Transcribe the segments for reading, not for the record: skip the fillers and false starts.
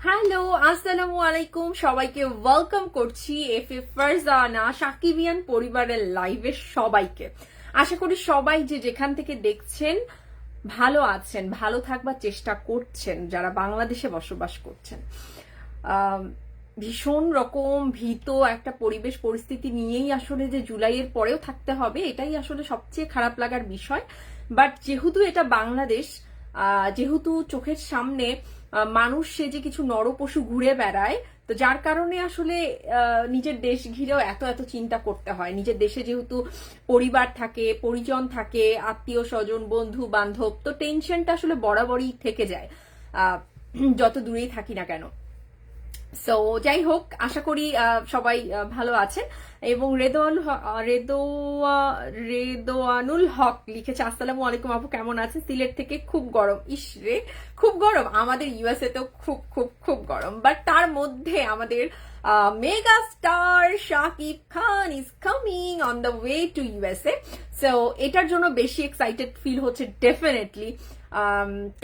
Hello, আসসালামু আলাইকুম, সবাইকে ওয়েলকাম করছি এফএ ফারজানা সাকিবিয়ান পরিবারের লাইভে সবাইকে। আশা করি সবাই যে যেখান থেকে দেখছেন ভালো আছেন, ভালো থাকবার চেষ্টা করছেন যারা বাংলাদেশে বসবাস করছেন। ভীষণ রকম ভীত একটা পরিবেশ পরিস্থিতি নিয়েই আসলে যে জুলাইয়ের পরেও থাকতে হবে, এটাই আসলে সবচেয়ে খারাপ লাগার বিষয়। বাট যেহেতু এটা বাংলাদেশ, যেহেতু চোখের সামনে মানুষ সে যে কিছু নরপশু ঘুরে বেড়ায়, তো যার কারণে আসলে নিজের দেশ ঘিরেও এত এত চিন্তা করতে হয়। নিজের দেশে যেহেতু পরিবার থাকে, পরিজন থাকে, আত্মীয় স্বজন, বন্ধু বান্ধব, তো টেনশনটা আসলে বরাবরই থেকে যায় যত দূরেই থাকি না কেন। সো যাই হোক, আশা করি সবাই ভালো আছেন। এবং রেদোয়ানুল হক লিখেছে, আসসালামু আলাইকুম আপু, কেমন আছেন? সিলেট থেকে খুব গরম। ইস রে, খুব গরম। আমাদের ইউএসএ তো খুব খুব খুব গরম, বাট তার মধ্যে আমাদের mega star Shakib Khan is coming on the way to USA. So এটার জন্য বেশি এক্সাইটেড ফিল হচ্ছে ডেফিনেটলি।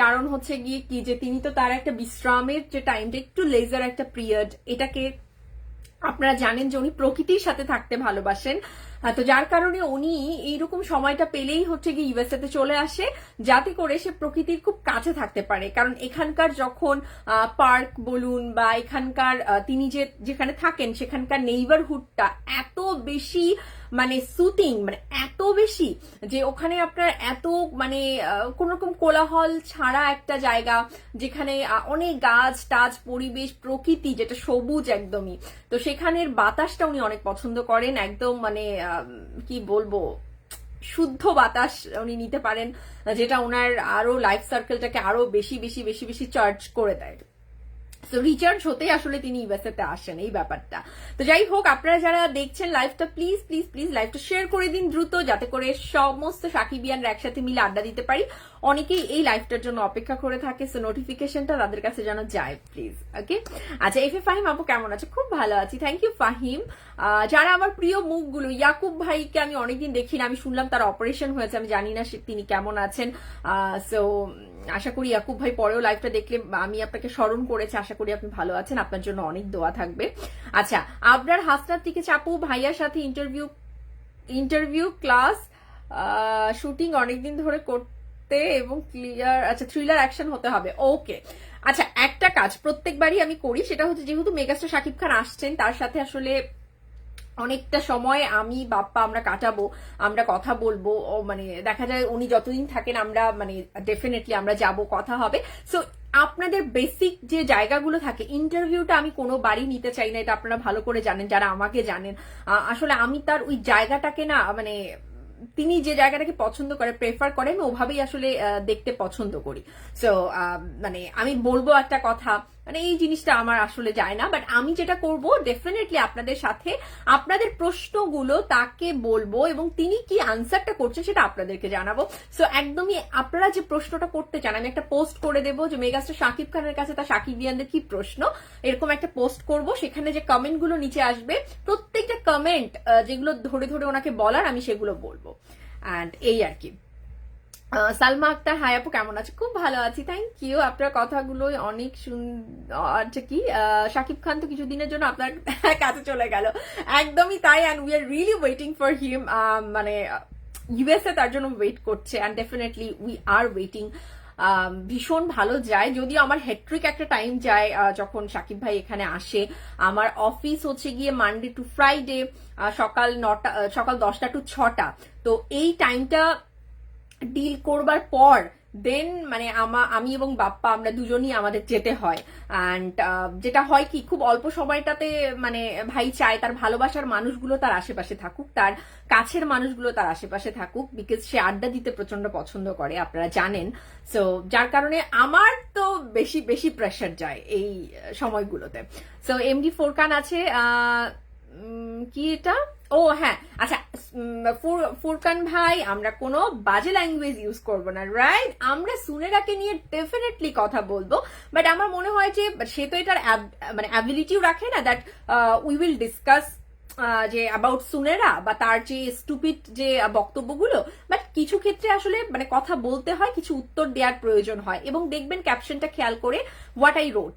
কারণ হচ্ছে গিয়ে কি, যে তিনি তো তার একটা বিশ্রামের যে টাইমটা, একটু লেজার একটা পিরিয়ড, এটাকে আপনারা জানেন যে উনি প্রকৃতির সাথে থাকতে ভালোবাসেন। তো যার কারণে উনি এইরকম সময়টা পেলেই হচ্ছে গিয়ে ইউএসএ তে চলে আসে, যাতে করে সে প্রকৃতির খুব কাছে থাকতে পারে। কারণ এখানকার যখন পার্ক বলুন বা এখানকার তিনি যেখানে থাকেন সেখানকার নেইবারহুডটা এত বেশি মানে সুতিং, মানে এত বেশি যে ওখানে আপনার এত মানে কোন রকম কোলাহল ছাড়া একটা জায়গা, যেখানে অনেক গাছ টাছ, পরিবেশ, প্রকৃতি যেটা সবুজ একদমই। তো সেখানের বাতাসটা উনি অনেক পছন্দ করেন, একদম মানে কি বলবো, শুদ্ধ বাতাস উনি নিতে পারেন, যেটা ওনার আরো লাইফ সার্কেলটাকে আরো বেশি বেশি বেশি বেশি চার্জ করে দেয়। তো রিচার্জ হতেই আসলে তিনি ইউএসএ তে আসেন, এই ব্যাপারটা। তো যাই হোক, আপনারা যারা দেখছেন লাইভটা, প্লিজ প্লিজ প্লিজ লাইভটা শেয়ার করে দিন দ্রুত, যাতে করে সমস্ত সাকিবিয়ানরা একসাথে মিলে আড্ডা দিতে পারি। অনেকেই এই লাইভটার জন্য অপেক্ষা করে থাকে, সো নোটিফিকেশনটা তাদের কাছে যেন যায় প্লিজ। ওকে, আচ্ছা, এফএ ফাহিম আপু কেমন আছে? খুব ভালো আছি, থ্যাংক ইউ ফাহিম। যারা আমার প্রিয় মুখগুলো, ইয়াকুব ভাইকে আমি অনেকদিন দেখি না, আমি শুনলাম তার অপারেশন হয়েছে, আমি জানি না তিনি কেমন আছেন। সো আশা করি ইয়াকুব ভাই পরেও লাইভটা দেখলে আমি আপনাকে স্মরণ করেছি, আশা করি আপনি ভালো আছেন, আপনার জন্য অনেক দোয়া থাকবে। আচ্ছা, আপনার হাসনাত থেকে চাপু, ভাইয়ার সাথে ইন্টারভিউ ক্লাস শুটিং অনেকদিন ধরে করতে এবং ক্লিয়ার, আচ্ছা থ্রিলার অ্যাকশন হতে হবে। ওকে, আচ্ছা, একটা কাজ প্রত্যেকবারই আমি করি, সেটা হচ্ছে যেহেতু মেগাস্টার শাকিব খান আসছেন, তার সাথে আসলে অনেকটা সময় আমি বাপ্পা আমরা কাটাবো, আমরা কথা বলবো, মানে দেখা যায় উনি যতদিন থাকেন আমরা মানে ডেফিনেটলি আমরা যাব, কথা হবে। সো আপনাদের বেসিক যে জায়গাগুলো থাকে, ইন্টারভিউটা আমি কোনো বাড়ি নিতে চাই না, এটা আপনারা ভালো করে জানেন যারা আমাকে জানেন। আসলে আমি তার ওই জায়গাটাকে না, মানে তিনি যে জায়গাটাকে পছন্দ করে, প্রেফার করে, আমি ওভাবেই আসলে দেখতে পছন্দ করি। সো মানে আমি বলবো একটা কথা, মানে এই জিনিসটা আমার আসলে যায় না, বাট আমি যেটা করব ডেফিনেটলি আপনাদের সাথে আপনাদের প্রশ্নগুলো তাকে বলবো এবং তিনি কি আনসারটা করছে সেটা আপনাদেরকে জানাবো। সো একদমই আপনারা যে প্রশ্নটা করতে চান, আমি একটা পোস্ট করে দেবো যে মেগাস্টার শাকিব খানের কাছে তার সাকিবিয়ানদের কি প্রশ্ন, এরকম একটা পোস্ট করব। সেখানে যে কমেন্ট গুলো নিচে আসবে, প্রত্যেকটা কমেন্ট যেগুলো ধরে ধরে ওনাকে বলার আমি সেগুলো বলবো। অ্যান্ড এই আর কি। সালমা আক্তার, হাই আপু কেমন আছে? খুব ভালো আছি, থ্যাংক ইউ। আপনার কথাগুলো অনেক আচ্ছা কি, শাকিব খান তো কিছুদিনের জন্য আপনার কাছে চলে গেল, একদমই তাই। And we are really waiting for him, মানে ইউএসএ তার জন্য ওয়েট করছে, and definitely we are waiting. ভীষণ ভালো যায়, যদিও আমার হেট্রিক একটা টাইম যায় যখন শাকিব ভাই এখানে আসে। আমার অফিস হচ্ছে গিয়ে মানডে টু ফ্রাইডে সকাল 10টা টু 6টা। তো এই টাইমটা ডিল করবার পর দেন মানে আমি এবং বাপ্পা আমরা দুজনই আমাদের যেতে হয়। অ্যান্ড যেটা হয় কি, খুব অল্প সময়টাতে মানে ভাই চায় তার ভালোবাসার মানুষগুলো তার আশেপাশে থাকুক, তার কাছের মানুষগুলো তার আশেপাশে থাকুক, বিকজ সে আড্ডা দিতে প্রচন্ড পছন্দ করে, আপনারা জানেন। সো যার কারণে আমার তো বেশি বেশি প্রেশার যায় এই সময়গুলোতে। সো এমডি ফোরকান আছে, কি এটা, ও হ্যাঁ, আচ্ছা ফুরকান ভাই, আমরা কোনো বাজে ল্যাঙ্গুয়েজ ইউজ করবো না, রাইট? আমরা সুনেরাকে নিয়ে ডেফিনেটলি কথা বলবো, বাট আমার মনে হয় যে সে তো এটার মানে অ্যাবিলিটিও রাখে না, দ্যাট উই উইল ডিসকাস যে অ্যাবাউট সুনেরা বা তার যে স্টুপিড যে বক্তব্যগুলো, বাট কিছু ক্ষেত্রে আসলে মানে কথা বলতে হয়, কিছু উত্তর দেওয়ার প্রয়োজন হয়। এবং দেখবেন ক্যাপশনটা খেয়াল করে, হোয়াট আই রোট,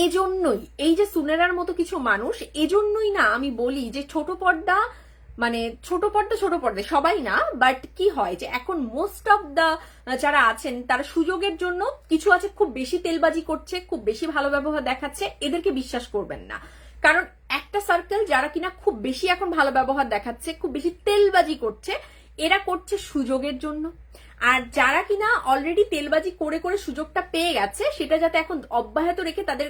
এজন্যই এই যে সুনেরার মতো কিছু মানুষ, এজন্যই না আমি বলি যে ছোট পর্দা মানে ছোট পর্দা সবাই না, বাট কি হয় যে এখন মোস্ট অফ দা যারা আছেন তারা সুযোগের জন্য কিছু আছে খুব বেশি তেলবাজি করছে, খুব বেশি ভালো ব্যবহার দেখাচ্ছে, এদেরকে বিশ্বাস করবেন না। কারণ একটা সার্কেল যারা কিনা খুব বেশি এখন ভালো ব্যবহার দেখাচ্ছে, খুব বেশি তেলবাজি করছে, এরা করছে সুযোগের জন্য। আর যারা কিনা অলরেডি তেলবাজি করে করে সুযোগটা পেয়ে গেছে, সেটা যাতে এখন অব্যাহত রেখে তাদের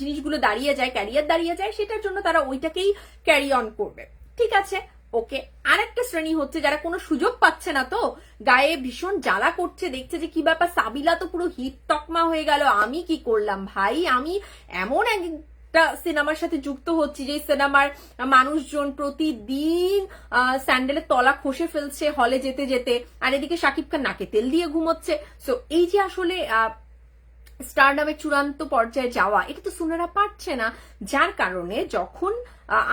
জিনিসগুলো দাঁড়িয়ে যায়, ক্যারিয়ার দাঁড়িয়ে যায়, সেটার জন্য তারা ওইটাকেই ক্যারি অন করবে। ঠিক আছে, ওকে। আরেকটা শ্রেণী হচ্ছে যারা কোনো সুযোগ পাচ্ছে না, তো গায়ে ভীষণ জ্বালা করছে, দেখছে যে কি ব্যাপার, সাবিলা তো পুরো হিট তকমা হয়ে গেল, আমি কি করলাম ভাই, আমি এমন একটা সিনেমার সাথে যুক্ত হচ্ছি যে সিনেমার মানুষজন প্রতিদিন স্যান্ডেলের তলা খসে ফেলছে হলে যেতে যেতে, আর এদিকে শাকিব খান নাকে তেল দিয়ে ঘুমোচ্ছে। সো এই যে আসলে স্টারডামের চূড়ান্ত পর্যায়ে যাওয়া, এটা তো সুনেরা পারছে না, যার কারণে যখন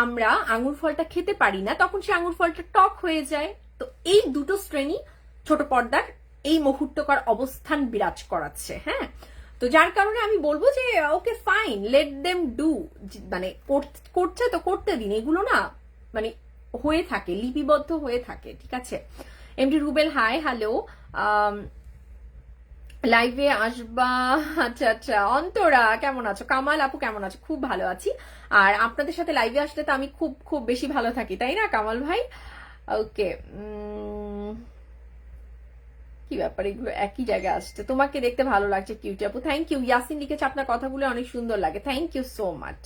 আমরা আঙুর ফলটা খেতে পারি না, তখন সে আঙুর ফলটা টক হয়ে যায়। তো এই দুটো শ্রেণী ছোট পর্দার এই মুহূর্তকার অবস্থান বিরাজ করাচ্ছে। হ্যাঁ, তো যার কারণে আমি বলবো যে okay fine, let them do, মানে করছে তো করতে দিন, এগুলো না মানে হয়ে থাকে, লিপিবদ্ধ হয়ে থাকে। ঠিক আছে, এমডি রুবেল হাই, হ্যালো, লাইভে আসবা? আচ্ছা আচ্ছা, অন্তরা কেমন আছো? কামাল আপু কেমন আছো? খুব ভালো আছি। আর আপনাদের সাথে লাইভে আসলে তো আমি খুব খুব বেশি ভালো থাকি, তাই না কামাল ভাই? ওকে, কি ব্যাপার, এগুলো একই জায়গায় আসছে। তোমাকে দেখতে ভালো লাগছে কিউটি আপু, থ্যাংক ইউ। ইয়াসিন লিখেছে আপনার কথাগুলো অনেক সুন্দর লাগে, থ্যাংক ইউ সো মাচ।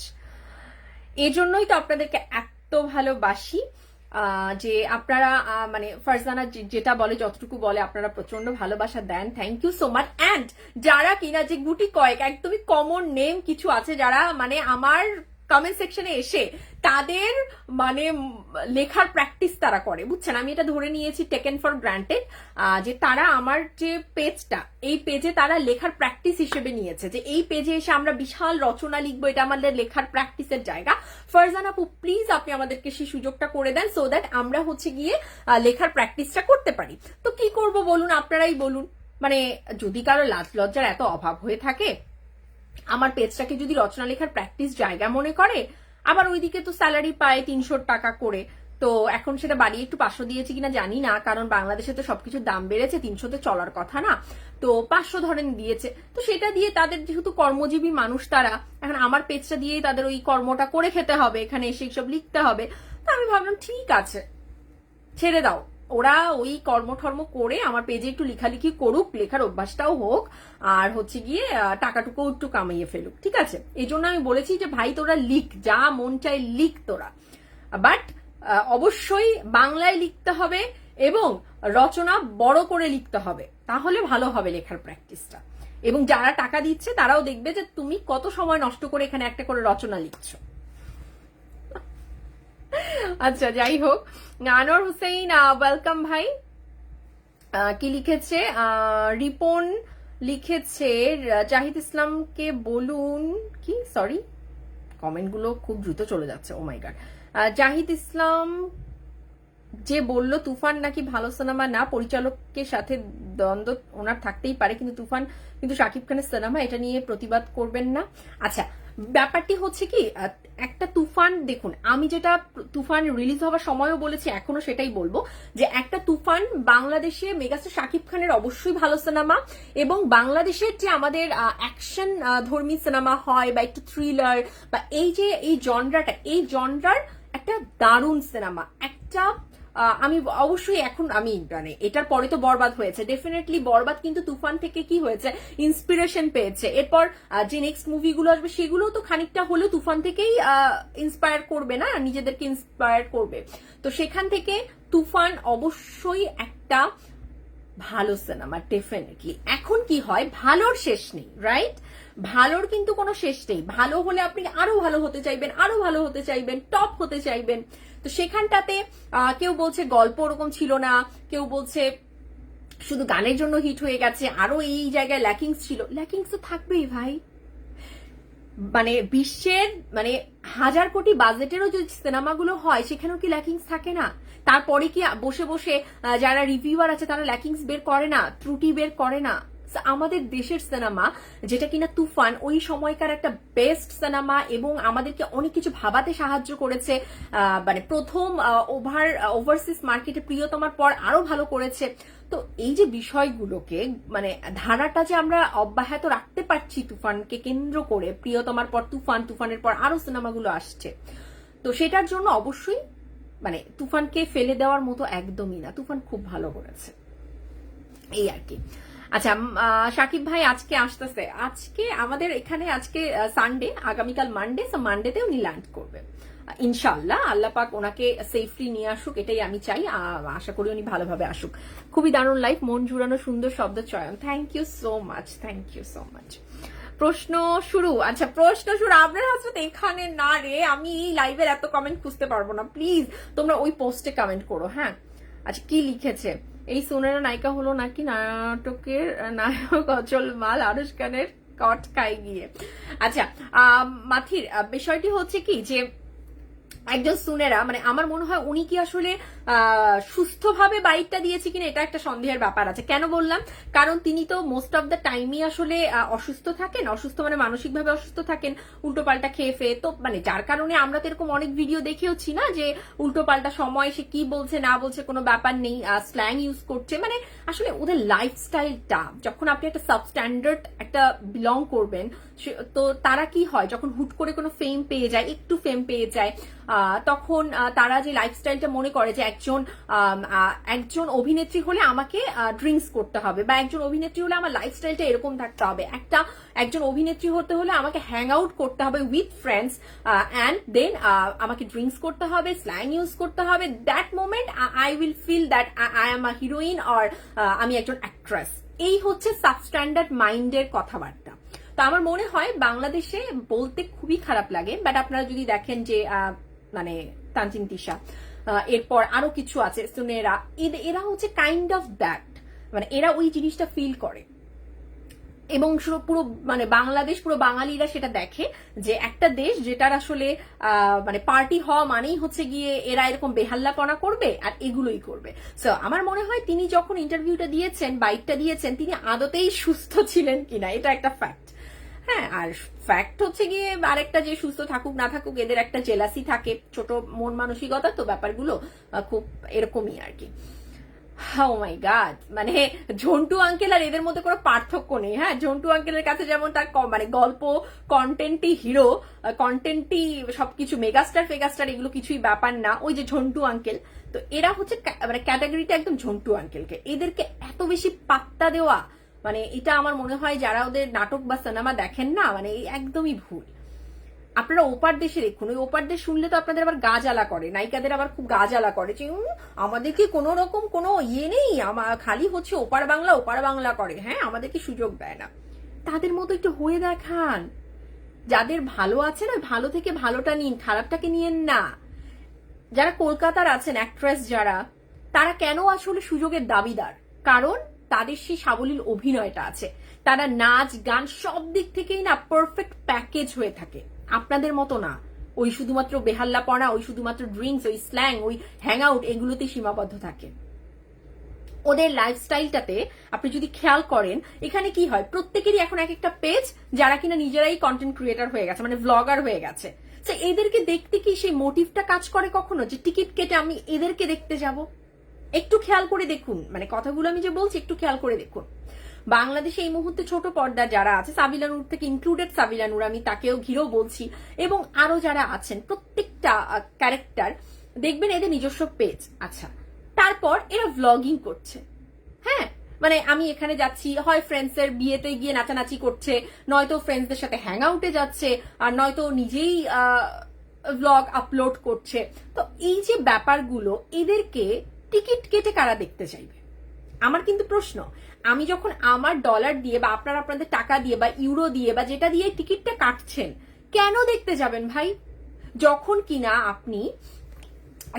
এজন্যই তো আপনাদেরকে এত ভালোবাসি, যে আপনারা মানে ফারজানা যেটা বলে, যতটুকু বলে আপনারা প্রচন্ড ভালোবাসা দেন, thank you so much. And যারা কিনা যে গুটি কয়েক একদমই কমন নেম কিছু আছে, যারা মানে আমার কমেন্ট সেকশনে এসে তাদের মানে লেখার প্র্যাকটিস তারা করে, বুঝছেন, আমি এটা ধরে নিয়েছি টেকেন ফর গ্রান্টেড, যে তারা আমার যে পেজটা, এই পেজে তারা লেখার প্র্যাকটিস হিসেবে নিয়েছে, যে এই পেজে এসে আমরা বিশাল রচনা লিখবো, এটা আমাদের লেখার প্র্যাকটিসের জায়গা। ফারজানা আপু প্লিজ আপনি আমাদেরকে সেই সুযোগটা করে দেন, সো দ্যাট আমরা হচ্ছে গিয়ে লেখার প্র্যাকটিসটা করতে পারি। তো কি করব বলুন, আপনারাই বলুন। মানে যদি কারো লাজ লজ্জার এত অভাব হয়ে থাকে, আমার পেজটাকে যদি রচনা লেখার প্র্যাকটিস জায়গা মনে করে, আবার ওইদিকে তো স্যালারি পায় 300 টাকা করে, তো এখন সেটা বাড়িয়ে একটু 500 দিয়েছে কিনা জানি না, কারণ বাংলাদেশে তো সবকিছুর দাম বেড়েছে, 300-তে চলার কথা না, তো 500 ধরেন দিয়েছে। তো সেটা দিয়ে তাদের যেহেতু কর্মজীবী মানুষ তারা, এখন আমার পেজটা দিয়েই তাদের ওই কর্মটা করে খেতে হবে, এখানে এসে সব লিখতে হবে। তো আমি ভাবলাম ঠিক আছে, ছেড়ে দাও, ওরা ওই কর্মঠর্ম করে আমার পেজে একটু লেখালেখি করুক, লেখার অভ্যাসটাও হোক, আর হচ্ছে গিয়ে টাকাটুকু একটু কামাইয়ে ফেলুক। ঠিক আছে, এই জন্য আমি বলেছি যে ভাই তোরা লিখ, যা মন চাই লিখ তোরা, বাট অবশ্যই বাংলায় লিখতে হবে এবং রচনা বড় করে লিখতে হবে, তাহলে ভালো হবে লেখার প্র্যাকটিসটা। এবং যারা টাকা দিচ্ছে তারাও দেখবে যে তুমি কত সময় নষ্ট করে এখানে একটা করে রচনা লিখছো। আচ্ছা, যাই হোক, আনোয়ার হুসেইন ওয়েলকাম ভাই। কি লিখেছে রিপন লিখেছে, জাহিদ ইসলামকে বলুন কি, সরি কমেন্টগুলো খুব দ্রুত চলে যাচ্ছে, ও মাই গড। জাহিদ ইসলাম যে বলল তুফান নাকি ভালো সিনেমা না, পরিচালকের সাথে দ্বন্দ্ব ওনার থাকতেই পারে, কিন্তু তুফান কিন্তু শাকিব খানের সিনেমা, এটা নিয়ে প্রতিবাদ করবেন না। আচ্ছা, ব্যাপারটি হচ্ছে কি, একটা তুফান দেখুন, আমি যেটা তুফান রিলিজ হওয়ার সময়ও বলেছি, এখনো সেটাই বলবো, যে একটা তুফান বাংলাদেশে মেগাস্টার শাকিব খানের অবশ্যই ভালো সিনেমা, এবং বাংলাদেশের যে আমাদের অ্যাকশন ধর্মী সিনেমা হয় বা একটু থ্রিলার বা এই যে এই জনরাটা, এই জনরার একটা দারুণ সিনেমা, একটা আমি অবশ্যই এখন আমি মানে এটার পরে তো বরবাদ হয়েছে, ডেফিনেটলি বরবাদ কিন্তু তুফান থেকে কি হয়েছে, ইন্সপিরেশন পেয়েছে। এরপর যে নেক্সট মুভিগুলো আসবে সেগুলো তো খানিকটা হলেও তুফান থেকেই ইন্সপায়ার করবে না, নিজেদেরকে ইন্সপায়ার করবে। তো সেখান থেকে তুফান অবশ্যই একটা ভালো সিনেমা, ডেফিনেটলি। এখন কি হয়, ভালোর শেষ নেই, রাইট? ভালোর কিন্তু কোনো শেষ নেই, ভালো হলে আপনি আরো ভালো হতে চাইবেন, আরো ভালো হতে চাইবেন, টপ হতে চাইবেন। তো সেখানটাতে কেউ বলছে গল্প ওরকম ছিল না, কেউ বলছে শুধু গানের জন্য হিট হয়ে গেছে, আরো এই জায়গায় ল্যাকিংস ছিল। ল্যাকিংস তো থাকবেই ভাই, মানে বিশ্বের মানে 1000 কোটি বাজেটেরও যদি সিনেমাগুলো হয়, সেখানেও কি ল্যাকিংস থাকে না? তারপরে কি বসে বসে যারা রিভিউয়ার আছে তারা ল্যাকিংস বের করে না, ত্রুটি বের করে না? আমাদের দেশের সিনেমা যেটা কিনা তুফান ওই সময়কার একটা বেস্ট সিনেমা এবং আমাদেরকে অনেক কিছু ভাবাতে সাহায্য করেছে, মানে প্রথম ওভারসিজ মার্কেটে প্রিয়তমার পর আরো ভালো করেছে। তো এই যে বিষয়গুলোকে মানে ধারাটা যে আমরা অব্যাহত রাখতে পারছি তুফানকে কেন্দ্র করে, প্রিয়তমার পর তুফান, তুফানের পর আরো সিনেমাগুলো আসছে, তো সেটার জন্য অবশ্যই মানে তুফানকে ফেলে দেওয়ার মতো একদমই না, তুফান খুব ভালো করেছে এই আর কি। আচ্ছা, সাকিব ভাই আজকে আসতেছে, আজকে আমাদের এখানে আজকে সানডে, আগামীকাল মানডে, মানডেতে উনি ল্যান্ড করবে ইনশাল্লাহ। আল্লাহ পাক ওনাকে সেফলি নিয়ে আসুক, এটাই আমি চাই। আশা করি উনি ভালোভাবে আসুক। খুবই দারুণ লাইফ, মন জুড়ানো সুন্দর শব্দ চয়ন, thank you so much, thank you so much. প্রশ্ন শুরু, আচ্ছা প্রশ্ন শুরু। আপনার হাজরত এখানে না রে, আমি এই লাইভের এত কমেন্ট খুঁজতে পারবো না, প্লিজ তোমরা ওই পোস্টে কমেন্ট করো। হ্যাঁ, আচ্ছা কি লিখেছে? এই সোনেরা নায়িকা হলো নাকি নাটকের নায়ক অচল মাল, আরুষ খানের কট খাই গিয়ে। আচ্ছা মাথির বিষয়টি হচ্ছে কি যে একজন সুনেরা মানে আমার মনে হয় উনি কি আসলে সুস্থভাবে বাইকটা দিয়েছে কিনা এটা একটা সন্দেহের ব্যাপার আছে। কেন বললাম? কারণ তিনি তো মোস্ট অফ দ্য টাইমই আসলে অসুস্থ থাকেন, অসুস্থ মানে মানসিকভাবে অসুস্থ থাকেন, উল্টো পাল্টা খেয়ে ফেয়ে, তো মানে যার কারণে আমরা তো এরকম অনেক ভিডিও দেখেওছি না যে উল্টো পাল্টা সময় সে কি বলছে না বলছে কোনো ব্যাপার নেই, স্ল্যাং ইউজ করছে, মানে আসলে ওদের লাইফস্টাইলটা, যখন আপনি একটা সাবস্ট্যান্ডার্ড একটা বিলং করবেন তো তারা কি হয় যখন হুট করে কোনো ফেম পেয়ে যায়, একটু ফেম পেয়ে যায়, তখন তারা যে লাইফস্টাইলটা মনে করে যে একজন অভিনেত্রী হলে আমাকে ড্রিঙ্কস করতে হবে, বা একজন অভিনেত্রী হলে আমার লাইফস্টাইলটা এরকম থাকতে হবে, একজন অভিনেত্রী হতে হলে আমাকে হ্যাং আউট করতে হবে উইথ ফ্রেন্ডস অ্যান্ড দেন আমাকে ড্রিঙ্কস করতে হবে, স্ল্যাং ইউজ করতে হবে, that moment I will feel that I am a heroine or আমি একজন অ্যাক্ট্রেস। এই হচ্ছে সাবস্ট্যান্ডার্ড মাইন্ডের কথাবার্তা। তো আমার মনে হয় বাংলাদেশে বলতে খুবই খারাপ লাগে, বাট আপনারা যদি দেখেন যে মানে তানজিন তিশা, এরপর আরো কিছু আছে সুনেরা, এরা হচ্ছে কাইন্ড অফ দ্যাট, মানে এরা ওই জিনিসটা ফিল করে এবং পুরো মানে বাংলাদেশ, পুরো বাঙালিরা সেটা দেখে যে একটা দেশ যেটার আসলে মানে পার্টি হওয়া মানেই হচ্ছে গিয়ে এরা এরকম বেহাল্লাপনা করবে আর এগুলোই করবে। সো আমার মনে হয় তিনি যখন ইন্টারভিউটা দিয়েছেন, বাইকটা দিয়েছেন, তিনি আদতেই সুস্থ ছিলেন কিনা এটা একটা ফ্যাক্ট। হ্যাঁ, আর ফ্যাক্ট হচ্ছে গিয়ে আরেকটা যে সুস্থ থাকুক না থাকুক এদের একটা জেলাসি থাকে, ছোট মন মানসিকতা, তো ব্যাপারগুলো খুব এরকমই আর কি। ও মাই গড, মানে ঝন্টু আঙ্কেল আর এদের মধ্যে কোনো পার্থক্য নেই। হ্যাঁ, ঝন্টু আঙ্কেলের কাছে যেমন তার মানে গল্প কন্টেন্টই হিরো, কন্টেন্টই সবকিছু, মেগাস্টার ফেগাস্টার এগুলো কিছুই ব্যাপার না, ওই যে ঝন্টু আঙ্কেল, তো এরা হচ্ছে মানে ক্যাটাগরিটা একদম ঝন্টু আঙ্কেলকে, এদেরকে এত বেশি পাত্তা দেওয়া, মানে এটা আমার মনে হয় যারা ওদের নাটক বা সিনেমা দেখেন না, মানে একদমই ভুল। আপনারা ওপার দেশে দেখুন, ওই ওপার দেশ শুনলে তো আপনাদের আবার গা জ্বালা করে, নায়িকাদের আবার খুব গা জ্বালা করে যে আমাদেরকে কোনো রকম কোনো ইয়ে নেই, খালি হচ্ছে ওপার বাংলা করে, হ্যাঁ আমাদেরকে সুযোগ দেয় না। তাদের মতো একটু হয়ে দেখান, যাদের ভালো আছে না ভালো থেকে ভালোটা নিন, খারাপটাকে নিয়েন না। যারা কলকাতার আছেন অ্যাক্ট্রেস যারা, তারা কেন আসলে সুযোগের দাবিদার? কারণ তাদের সেই সাবলীল অভিনয়টা আছে, তারা নাচ গান সব দিক থেকেই না পারফেক্ট প্যাকেজ হয়ে থাকে, আপনাদের মতো না ওই শুধুমাত্র বেহাল্লাপনা, ওই শুধুমাত্র ড্রিঙ্কস, ওই স্ল্যাং, ওই হ্যাং আউট এগুলোতে সীমাবদ্ধ থাকে। ওদের লাইফস্টাইলটাতে আপনি যদি খেয়াল করেন, এখানে কি হয়, প্রত্যেকেরই এখন এক একটা পেজ, যারা কিনা নিজেরাই কন্টেন্ট ক্রিয়েটার হয়ে গেছে, মানে ব্লগার হয়ে গেছে। এদেরকে দেখতে কি সেই মোটিভটা কাজ করে কখনো যে টিকিট কেটে আমি এদেরকে দেখতে যাব? একটু খেয়াল করে দেখুন, মানে কথাগুলো আমি যে বলছি একটু খেয়াল করে দেখুন। বাংলাদেশে এই মুহূর্তে ছোট পর্দা যারা আছে, সাবিলা নূর থেকে ইনক্লুডেড, সাবিলা নূর আমি তাকেও ঘিরেও বলছি, এবং আরো যারা আছেন প্রত্যেকটা ক্যারেক্টার দেখবেন এদের নিজস্ব পেজ। আচ্ছা, তারপর এরা ভ্লগিং করছে। হ্যাঁ, মানে আমি এখানে যাচ্ছি, হয় ফ্রেন্ডসের বিয়েতে গিয়ে নাচানাচি করছে, নয়তো ফ্রেন্ডসদের সাথে হ্যাং আউটে যাচ্ছে, আর নয়তো নিজেই ভ্লগ আপলোড করছে। তো এই যে ব্যাপারগুলো, এদেরকে টিকিট কেটে কারা দেখতে চাইবে? আমার কিন্তু প্রশ্ন, আমি যখন আমার ডলার দিয়ে বা আপনারা আপনাদের টাকা দিয়ে বা ইউরো দিয়ে বা যেটা দিয়ে টিকিটটা কাটছেন, কেন দেখতে যাবেন ভাই? যখন কিনা আপনি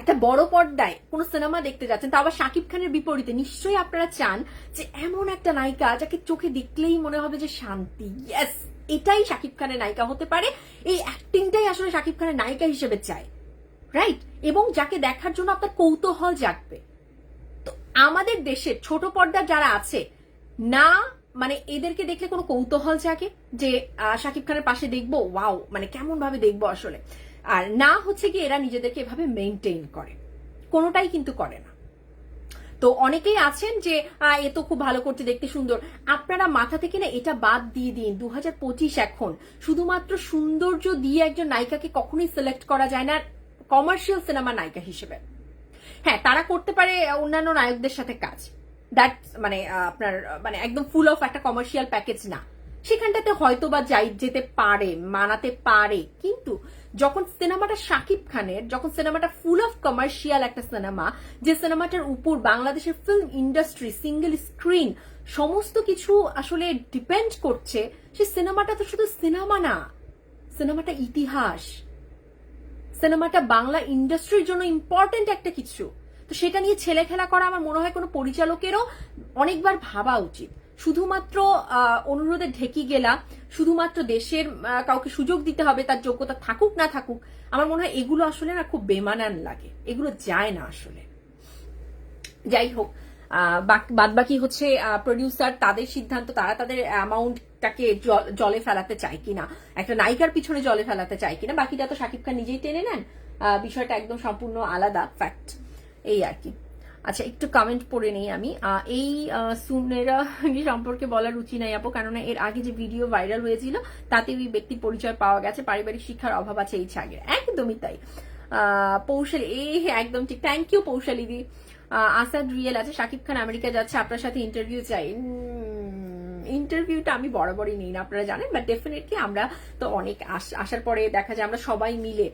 একটা বড় পর্দায় কোনো সিনেমা দেখতে যাচ্ছেন, তা আবার শাকিব খানের বিপরীতে, নিশ্চয়ই আপনারা চান যে এমন একটা নায়িকা যাকে চোখে দেখলেই মনে হবে যে শান্তি, ইয়েস এটাই শাকিব খানের নায়িকা হতে পারে, এই অ্যাক্টিংটাই আসলে শাকিব খানের নায়িকা হিসেবে চায়, রাইট? এবং যাকে দেখার জন্য আপনার কৌতূহল জাগবে। তো আমাদের দেশের ছোট পর্দার যারা আছে, না মানে এদেরকে দেখলে কোনো কৌতূহল জাগে যে শাকিব খানের পাশে দেখবো, ওয়াও মানে কেমন ভাবে দেখবো আসলে, আর না হচ্ছে কি এরা নিজেদেরকে এভাবে মেনটেন করে, কোনোটাই কিন্তু করে না। তো অনেকেই আছেন যে এ তো খুব ভালো করতে, দেখতে সুন্দর, আপনারা মাথা থেকে না এটা বাদ দিয়ে দিন। 2025 এখন, শুধুমাত্র সৌন্দর্য দিয়ে একজন নায়িকাকে কখনোই সিলেক্ট করা যায় না কমার্শিয়াল সিনেমা নায়িকা হিসেবে। হ্যাঁ, তারা করতে পারে অন্যান্য নায়কদের সাথে কাজ, দ্যাট মানে আপনার মানে একদম ফুল অফ একটা কমার্শিয়াল প্যাকেজ না, সেখানটাতে হয়তো বা যেতে পারে, মানাতে পারে। কিন্তু যখন সিনেমাটা শাকিব খানের, যখন সিনেমাটা ফুল অফ কমার্শিয়াল একটা সিনেমা, যে সিনেমাটার উপর বাংলাদেশের ফিল্ম ইন্ডাস্ট্রি, সিঙ্গেল স্ক্রিন, সমস্ত কিছু আসলে ডিপেন্ড করছে, সে সিনেমাটা তো শুধু সিনেমা না, সিনেমাটা ইতিহাস, সিনেমাটা বাংলা ইন্ডাস্ট্রির জন্য ইম্পর্টেন্ট একটা কিছু। তো সেটা নিয়ে ছেলে খেলা করা আমার মনে হয় কোনো পরিচালকেরও অনেকবার ভাবা উচিত। শুধুমাত্র অনুরোধে ঢেকি গেলা, শুধুমাত্র দেশের কাউকে সুযোগ দিতে হবে, তার যোগ্যতা থাকুক না থাকুক, আমার মনে হয় এগুলো আসলে না খুব বেমানান লাগে, এগুলো যায় না আসলে। যাই হোক, বাদ বাকি হচ্ছে প্রডিউসার, তাদের সিদ্ধান্ত, তারা তাদের অ্যামাউন্টটাকে জলে ফেলাতে চায় কিনা, একটা নায়িকার পিছনে জলে ফেলাতে চায় কিনা, বাকিটা তো শাকিব খান নিজেই টেনে নেন, বিষয়টা একদম সম্পূর্ণ আলাদা ফ্যাক্ট, এই আর কি। আচ্ছা, একটু কমেন্ট পড়ে নেই আমি। এই সুনেরা সম্পর্কে বলার রুচি নাই আপু, কেননা এর আগে যে ভিডিও ভাইরাল হয়েছিল তাতে ওই ব্যক্তির পরিচয় পাওয়া গেছে, পারিবারিক শিক্ষার অভাব আছে এই ছাগের, একদমই তাই। পৌশালী, একদম ঠিক, thank you Poushali di. Asad real আছে, শাকিব খান আমেরিকা যাচ্ছে, আপনার সাথে ইন্টারভিউ চাই। ইন্টারভিউটা আমি বরাবরই নিই না, আপনারা জানেন, বাট ডেফিনেটলি আমরা তো অনেক আসার পরে দেখা যায় আমরা সবাই মিলে,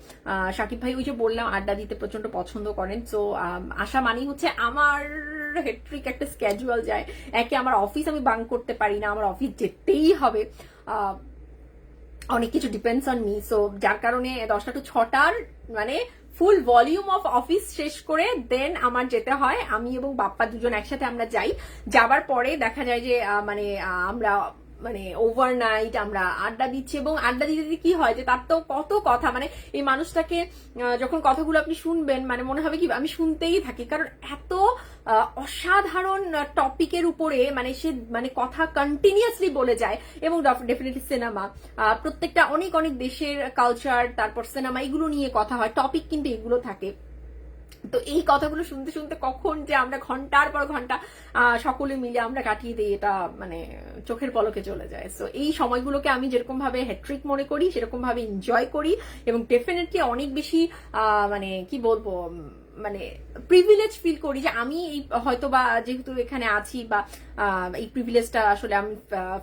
শাকিব ভাই ওই যে বললাম আড্ডা দিতে প্রচন্ড পছন্দ করেন, তো আসা মানেই হচ্ছে আমার হেট্রিক একটা স্কেজুয়াল যায়, একে আমার অফিস আমি বাং করতে পারি না, আমার অফিস যেতেই হবে, অনেক কিছু ডিপেন্ডস অন মি। সো যার কারণে 10টা টু 6টার মানে ফুল ভলিউম অফ অফিস শেষ করে দেন আমার যেতে হয়, আমি এবং বাপ্পা দুজন একসাথে আমরা যাই, যাবার পরে দেখা যায় যে মানে আমরা মানে ওভারনাইট আমরা আড্ডা দিচ্ছি, এবং আড্ডা দিতে দিতে কি হয় যে তার তো কত কথা, মানে এই মানুষটাকে যখন কথাগুলো আপনি শুনবেন মানে মনে হবে কি আমি শুনতেই থাকি, কারণ এত অসাধারণ টপিকের উপরে মানে সে মানে কথা কন্টিনিউয়াসলি বলে যায়। এবং ডেফিনেটলি সিনেমা, প্রত্যেকটা অনেক অনেক দেশের কালচার, তারপর সিনেমা, এগুলো নিয়ে কথা হয়, টপিক কিন্তু এগুলো থাকে। তো এই কথাগুলো শুনতে শুনতে কখন যে আমরা ঘন্টার পর ঘন্টা সকলে মিলে আমরা কাটিয়ে দিই, এটা মানে চোখের পলকে চলে যায়। সো এই সময়গুলোকে আমি যেরকম ভাবে হ্যাট্রিক মনে করি, সেরকম ভাবে এনজয় করি, এবং ডেফিনেটলি অনেক বেশি মানে কি বলবো, মানে প্রিভিলেজ ফিল করি যে আমি এই হয়তো বা যেহেতু এখানে আছি, বা এই প্রিভিলেজটা আসলে আমি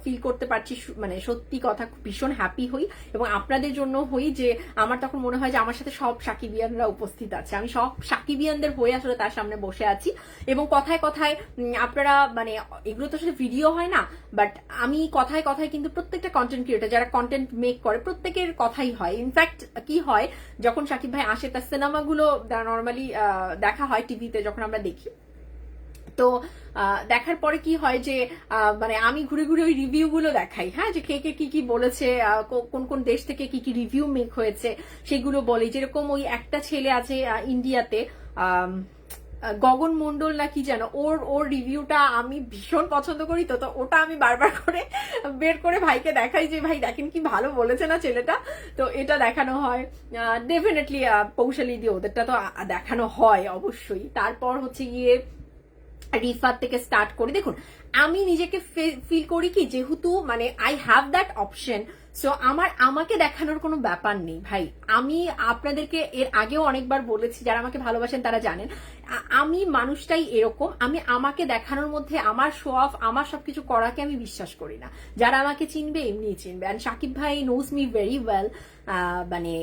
ফিল করতে পারছি, মানে সত্যি কথা ভীষণ হ্যাপি হই, এবং আপনাদের জন্য হই যে আমার তখন মনে হয় যে আমার সাথে সব সাকিবিয়ানরা উপস্থিত আছে, আমি সব সাকিবিয়ানদের হয়ে আসলে তার সামনে বসে আছি, এবং কথায় কথায় আপনারা মানে এগুলো তো আসলে ভিডিও হয় না, বাট আমি কথায় কথায় কিন্তু প্রত্যেকটা কন্টেন্ট ক্রিয়েটর যারা কন্টেন্ট মেক করে প্রত্যেকের কথাই হয়। ইনফ্যাক্ট কি হয়, যখন শাকিব ভাই আসে তার সিনেমাগুলো নর্মালি দেখা হয় টিভিতে, যখন আমরা দেখি, তো দেখার পরে কি হয় যে মানে আমি ঘুরে ঘুরে ওই রিভিউ গুলো দেখাই, হ্যাঁ, যে কে কে কি কি বলেছে, কোন কোন দেশ থেকে কি কি রিভিউ মেক হয়েছে সেগুলো বলি। যেরকম ওই একটা ছেলে আছে ইন্ডিয়াতে, গগন মন্ডল না কি যেন, ওর রিভিউটা আমি ভীষণ পছন্দ করি, তো ওটা আমি বারবার করে বের করে ভাইকে দেখাই যে ভাই দেখেন কি ভালো বলেছে না ছেলেটা, তো এটা দেখানো হয়। ডেফিনেটলি পৌশালী দিয়ে ওদেরটা তো দেখানো হয় অবশ্যই। তারপর হচ্ছে গিয়ে রিফাত থেকে স্টার্ট করি। দেখুন, আমি নিজেকে ফিল করি কি, যেহেতু মানে I have that option, so আমাকে দেখানোর কোনো ব্যাপার নেই ভাই। আমি আপনাদেরকে এর আগেও অনেকবার বলেছি, যারা আমাকে ভালোবাসেন তারা জানেন আমি মানুষটাই এরকম, আমি আমাকে দেখানোর মধ্যে আমার শো অফ, আমার সবকিছু করাকে আমি বিশ্বাস করি না। যারা আমাকে চিনবে এমনিই চিনবে, অ্যান্ড শাকিব ভাই নোজ মি ভেরি ওয়েল, মানে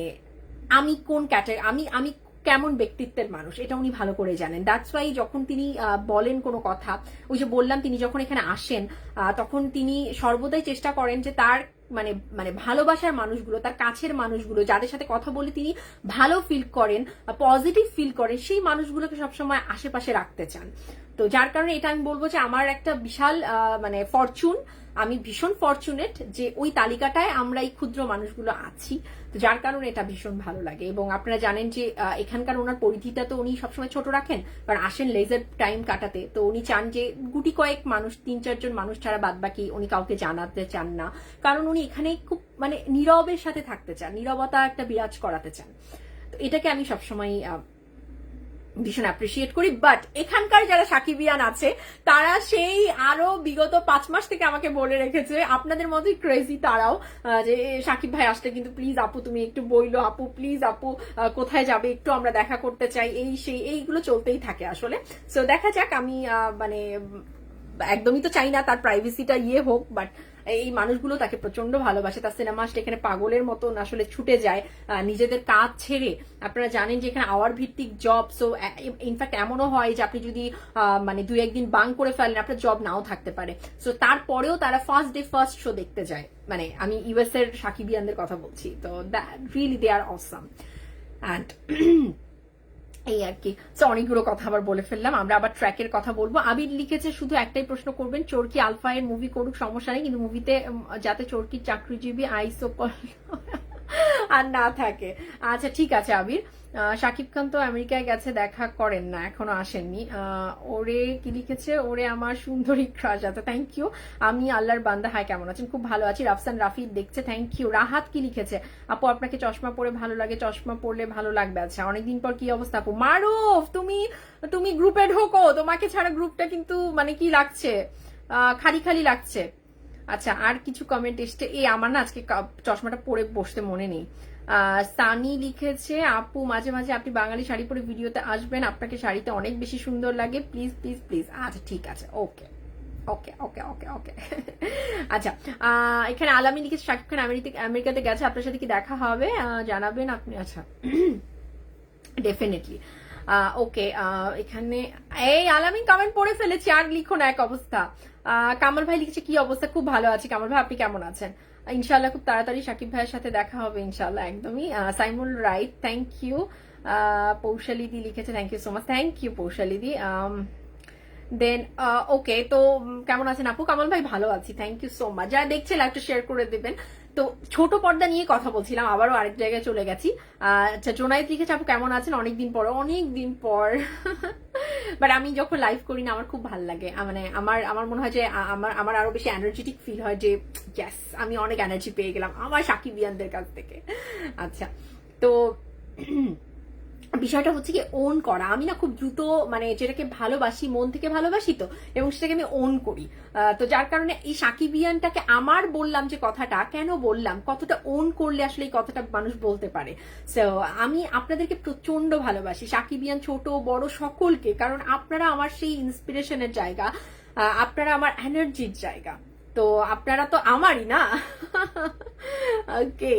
আমি কোন ক্যাটাগরি, আমি কেমন ব্যক্তিত্বের মানুষ এটা উনি ভালো করে জানেন। দ্যাটস ওয়াই যখন তিনি বলেন কোনো কথা, ওই যে বললাম তিনি যখন এখানে আসেন তখন তিনি সর্বদাই চেষ্টা করেন যে তার মানে মানে ভালোবাসার মানুষগুলো, তার কাছের মানুষগুলো, যাদের সাথে কথা বলে তিনি ভালো ফিল করেন, পজিটিভ ফিল করেন, সেই মানুষগুলোকে সবসময় আশেপাশে রাখতে চান। তো যার কারণে এটা আমি বলবো যে আমার একটা বিশাল মানে ফরচুন, আমি ভীষণ ফরচুনেট যে ওই তালিকাটায় আমরা এই ক্ষুদ্র মানুষগুলো আছি। তো যার কারণে এটা ভীষণ ভালো লাগে। এবং আপনারা জানেন যে এখানকার ওনার পরিধিটা তো উনি সবসময় ছোট রাখেন, কারণ আসেন লেজার টাইম কাটাতে, তো উনি চান যে গুটি কয়েক মানুষ, 3-4 জন মানুষ ছাড়া বাদ বাকি উনি কাউকে জানাতে চান না, কারণ উনি এখানে খুব মানে নীরবের সাথে থাকতে চান, নীরবতা একটা বিরাজ করাতে চান। তো এটাকে আমি সবসময় ভীষণ অ্যাপ্রিসিয়েট করি। বাট এখানকার যারা সাকিবিয়ান আছে তারা সেই আরো বিগত 5 মাস থেকে আমাকে বলে রেখেছে, আপনাদের মতোই ক্রেজি তারাও, যে সাকিব ভাই আসলে কিন্তু প্লিজ আপু তুমি একটু বইলো, আপু প্লিজ আপু কোথায় যাবে একটু আমরা দেখা করতে চাই, এই সেই এইগুলো চলতেই থাকে আসলে। সো দেখা যাক, আমি মানে একদমই তো চাই না তার প্রাইভেসিটা হোক, বাট এই মানুষগুলো তাকে প্রচন্ড ভালোবাসে, তার সিনেমা আসলে এখানে পাগলের মতন আসলে ছুটে যায় নিজেদের কাজ ছেড়ে। আপনারা জানেন যে এখানে আওয়ার ভিত্তিক জব, সো ইনফ্যাক্ট এমনও হয় যে আপনি যদি মানে 2-1 দিন বাং করে ফেলেন আপনার জব নাও থাকতে পারে, সো তারপরেও তারা ফার্স্ট ডে ফার্স্ট শো দেখতে যায়। মানে আমি ইউএস এর সাকিবিয়ানদের কথা বলছি, তো that really they are awesome. And এই আর কি। তো অনেকগুলো কথা আবার বলে ফেললাম, আমরা আবার ট্র্যাকের কথা বলবো। আবির লিখেছে শুধু একটাই প্রশ্ন করবেন, চোরকি আলফা এর মুভি করুক সমস্যা নেই, কিন্তু মুভিতে যাতে চোরকির চাকরিজীবী আইসো আর না থাকে। আচ্ছা ঠিক আছে আবির। শাকিব খান তো আমেরিকায় গেছে, দেখা করেন না, এখনো আসেননি। ওরে কি লিখেছে, ওরে আমার সুন্দরী ক্রাশ আছে, থ্যাংক ইউ। আমি আল্লাহর বান্দা, হাই কেমন আছেন? খুব ভালো আছি। রাফসান রাফি দেখছে, থ্যাংক ইউ। রাহাত কি লিখেছে, আপু আপনাকে চশমা পরে ভালো লাগে, চশমা পরলে ভালো লাগবে। আচ্ছা অনেকদিন পর, কি অবস্থা আপু? মারুফ তুমি গ্রুপে ঢোকো, তোমাকে ছাড়া গ্রুপটা কিন্তু মানে কি লাগছে, খালি খালি লাগছে। আচ্ছা আর কিছু কমেন্ট এসছে, আমার না আজকে চশমাটা পরে বসতে মনে নেই। সানি লিখেছে, আপু মাঝে মাঝে আপনি বাঙালি শাড়ি পরে ভিডিওতে আসবেন, আপনাকে শাড়িতে অনেক বেশি সুন্দর লাগে, প্লিজ প্লিজ প্লিজ। আচ্ছা ঠিক আছে, ওকে ওকে ওকে ওকে ওকে। আচ্ছা এখানে আলামি লিখেছে, শাকিব খান আমেরিকাতে গেছে, আপনার সাথে কি দেখা হবে জানাবেন আপনি। আচ্ছা ডেফিনেটলি ওকে। এখানে এই আলামিন কমেন্ট পড়ে ফেলেছি, আর লিখো না এক অবস্থা। কামাল ভাই লিখেছে, কি অবস্থা? খুব ভালো আছি কামাল ভাই, আপনি কেমন আছেন? ইনশাল্লাহ খুব তাড়াতাড়ি শাকিব ভাইয়ের সাথে দেখা হবে ইনশাল্লাহ, একদমই। Saimul right, thank you. পৌশালিদি লিখেছে, thank you so much, thank you পৌশালিদি। দেন ওকে, তো কেমন আছেন আপু? কামাল ভাই ভালো আছি, থ্যাংক ইউ সো মাচ। যারা দেখছে লাইভটা শেয়ার করে দেবেন। তো ছোট পর্দা নিয়ে কথা বলছিলাম, আবারও আরেক জায়গায় চলে গেছি। আচ্ছা জোনায়েত লিখেছে, আপু কেমন আছেন? অনেকদিন পর বাট আমি যখন লাইভ করি না আমার খুব ভালো লাগে, মানে আমার মনে হয় যে আমার আরো বেশি এনার্জেটিক ফিল হয়, যে ইয়েস আমি অনেক এনার্জি পেয়ে গেলাম আমার সাকিবিয়ানদের কাছ থেকে। আচ্ছা তো বিষয়টা হচ্ছে কি, ওন করা। আমি না খুব দ্রুত মানে যেটাকে ভালোবাসি, মন থেকে ভালোবাসি তো, এবং সেটাকে আমি ওন করি। তো যার কারণে এই সাকিবিয়ানটাকে আমার বললাম যে কথাটা কেন বললাম, কতটা ওন করলে আসলে এই কথাটা মানুষ বলতে পারে। সো আমি আপনাদেরকে প্রচন্ড ভালোবাসি, সাকিবিয়ান ছোট বড় সকলকে, কারণ আপনারা আমার সেই ইন্সপিরেশনের জায়গা, আপনারা আমার এনার্জির জায়গা, তো আপনারা তো আমারই না। ওকে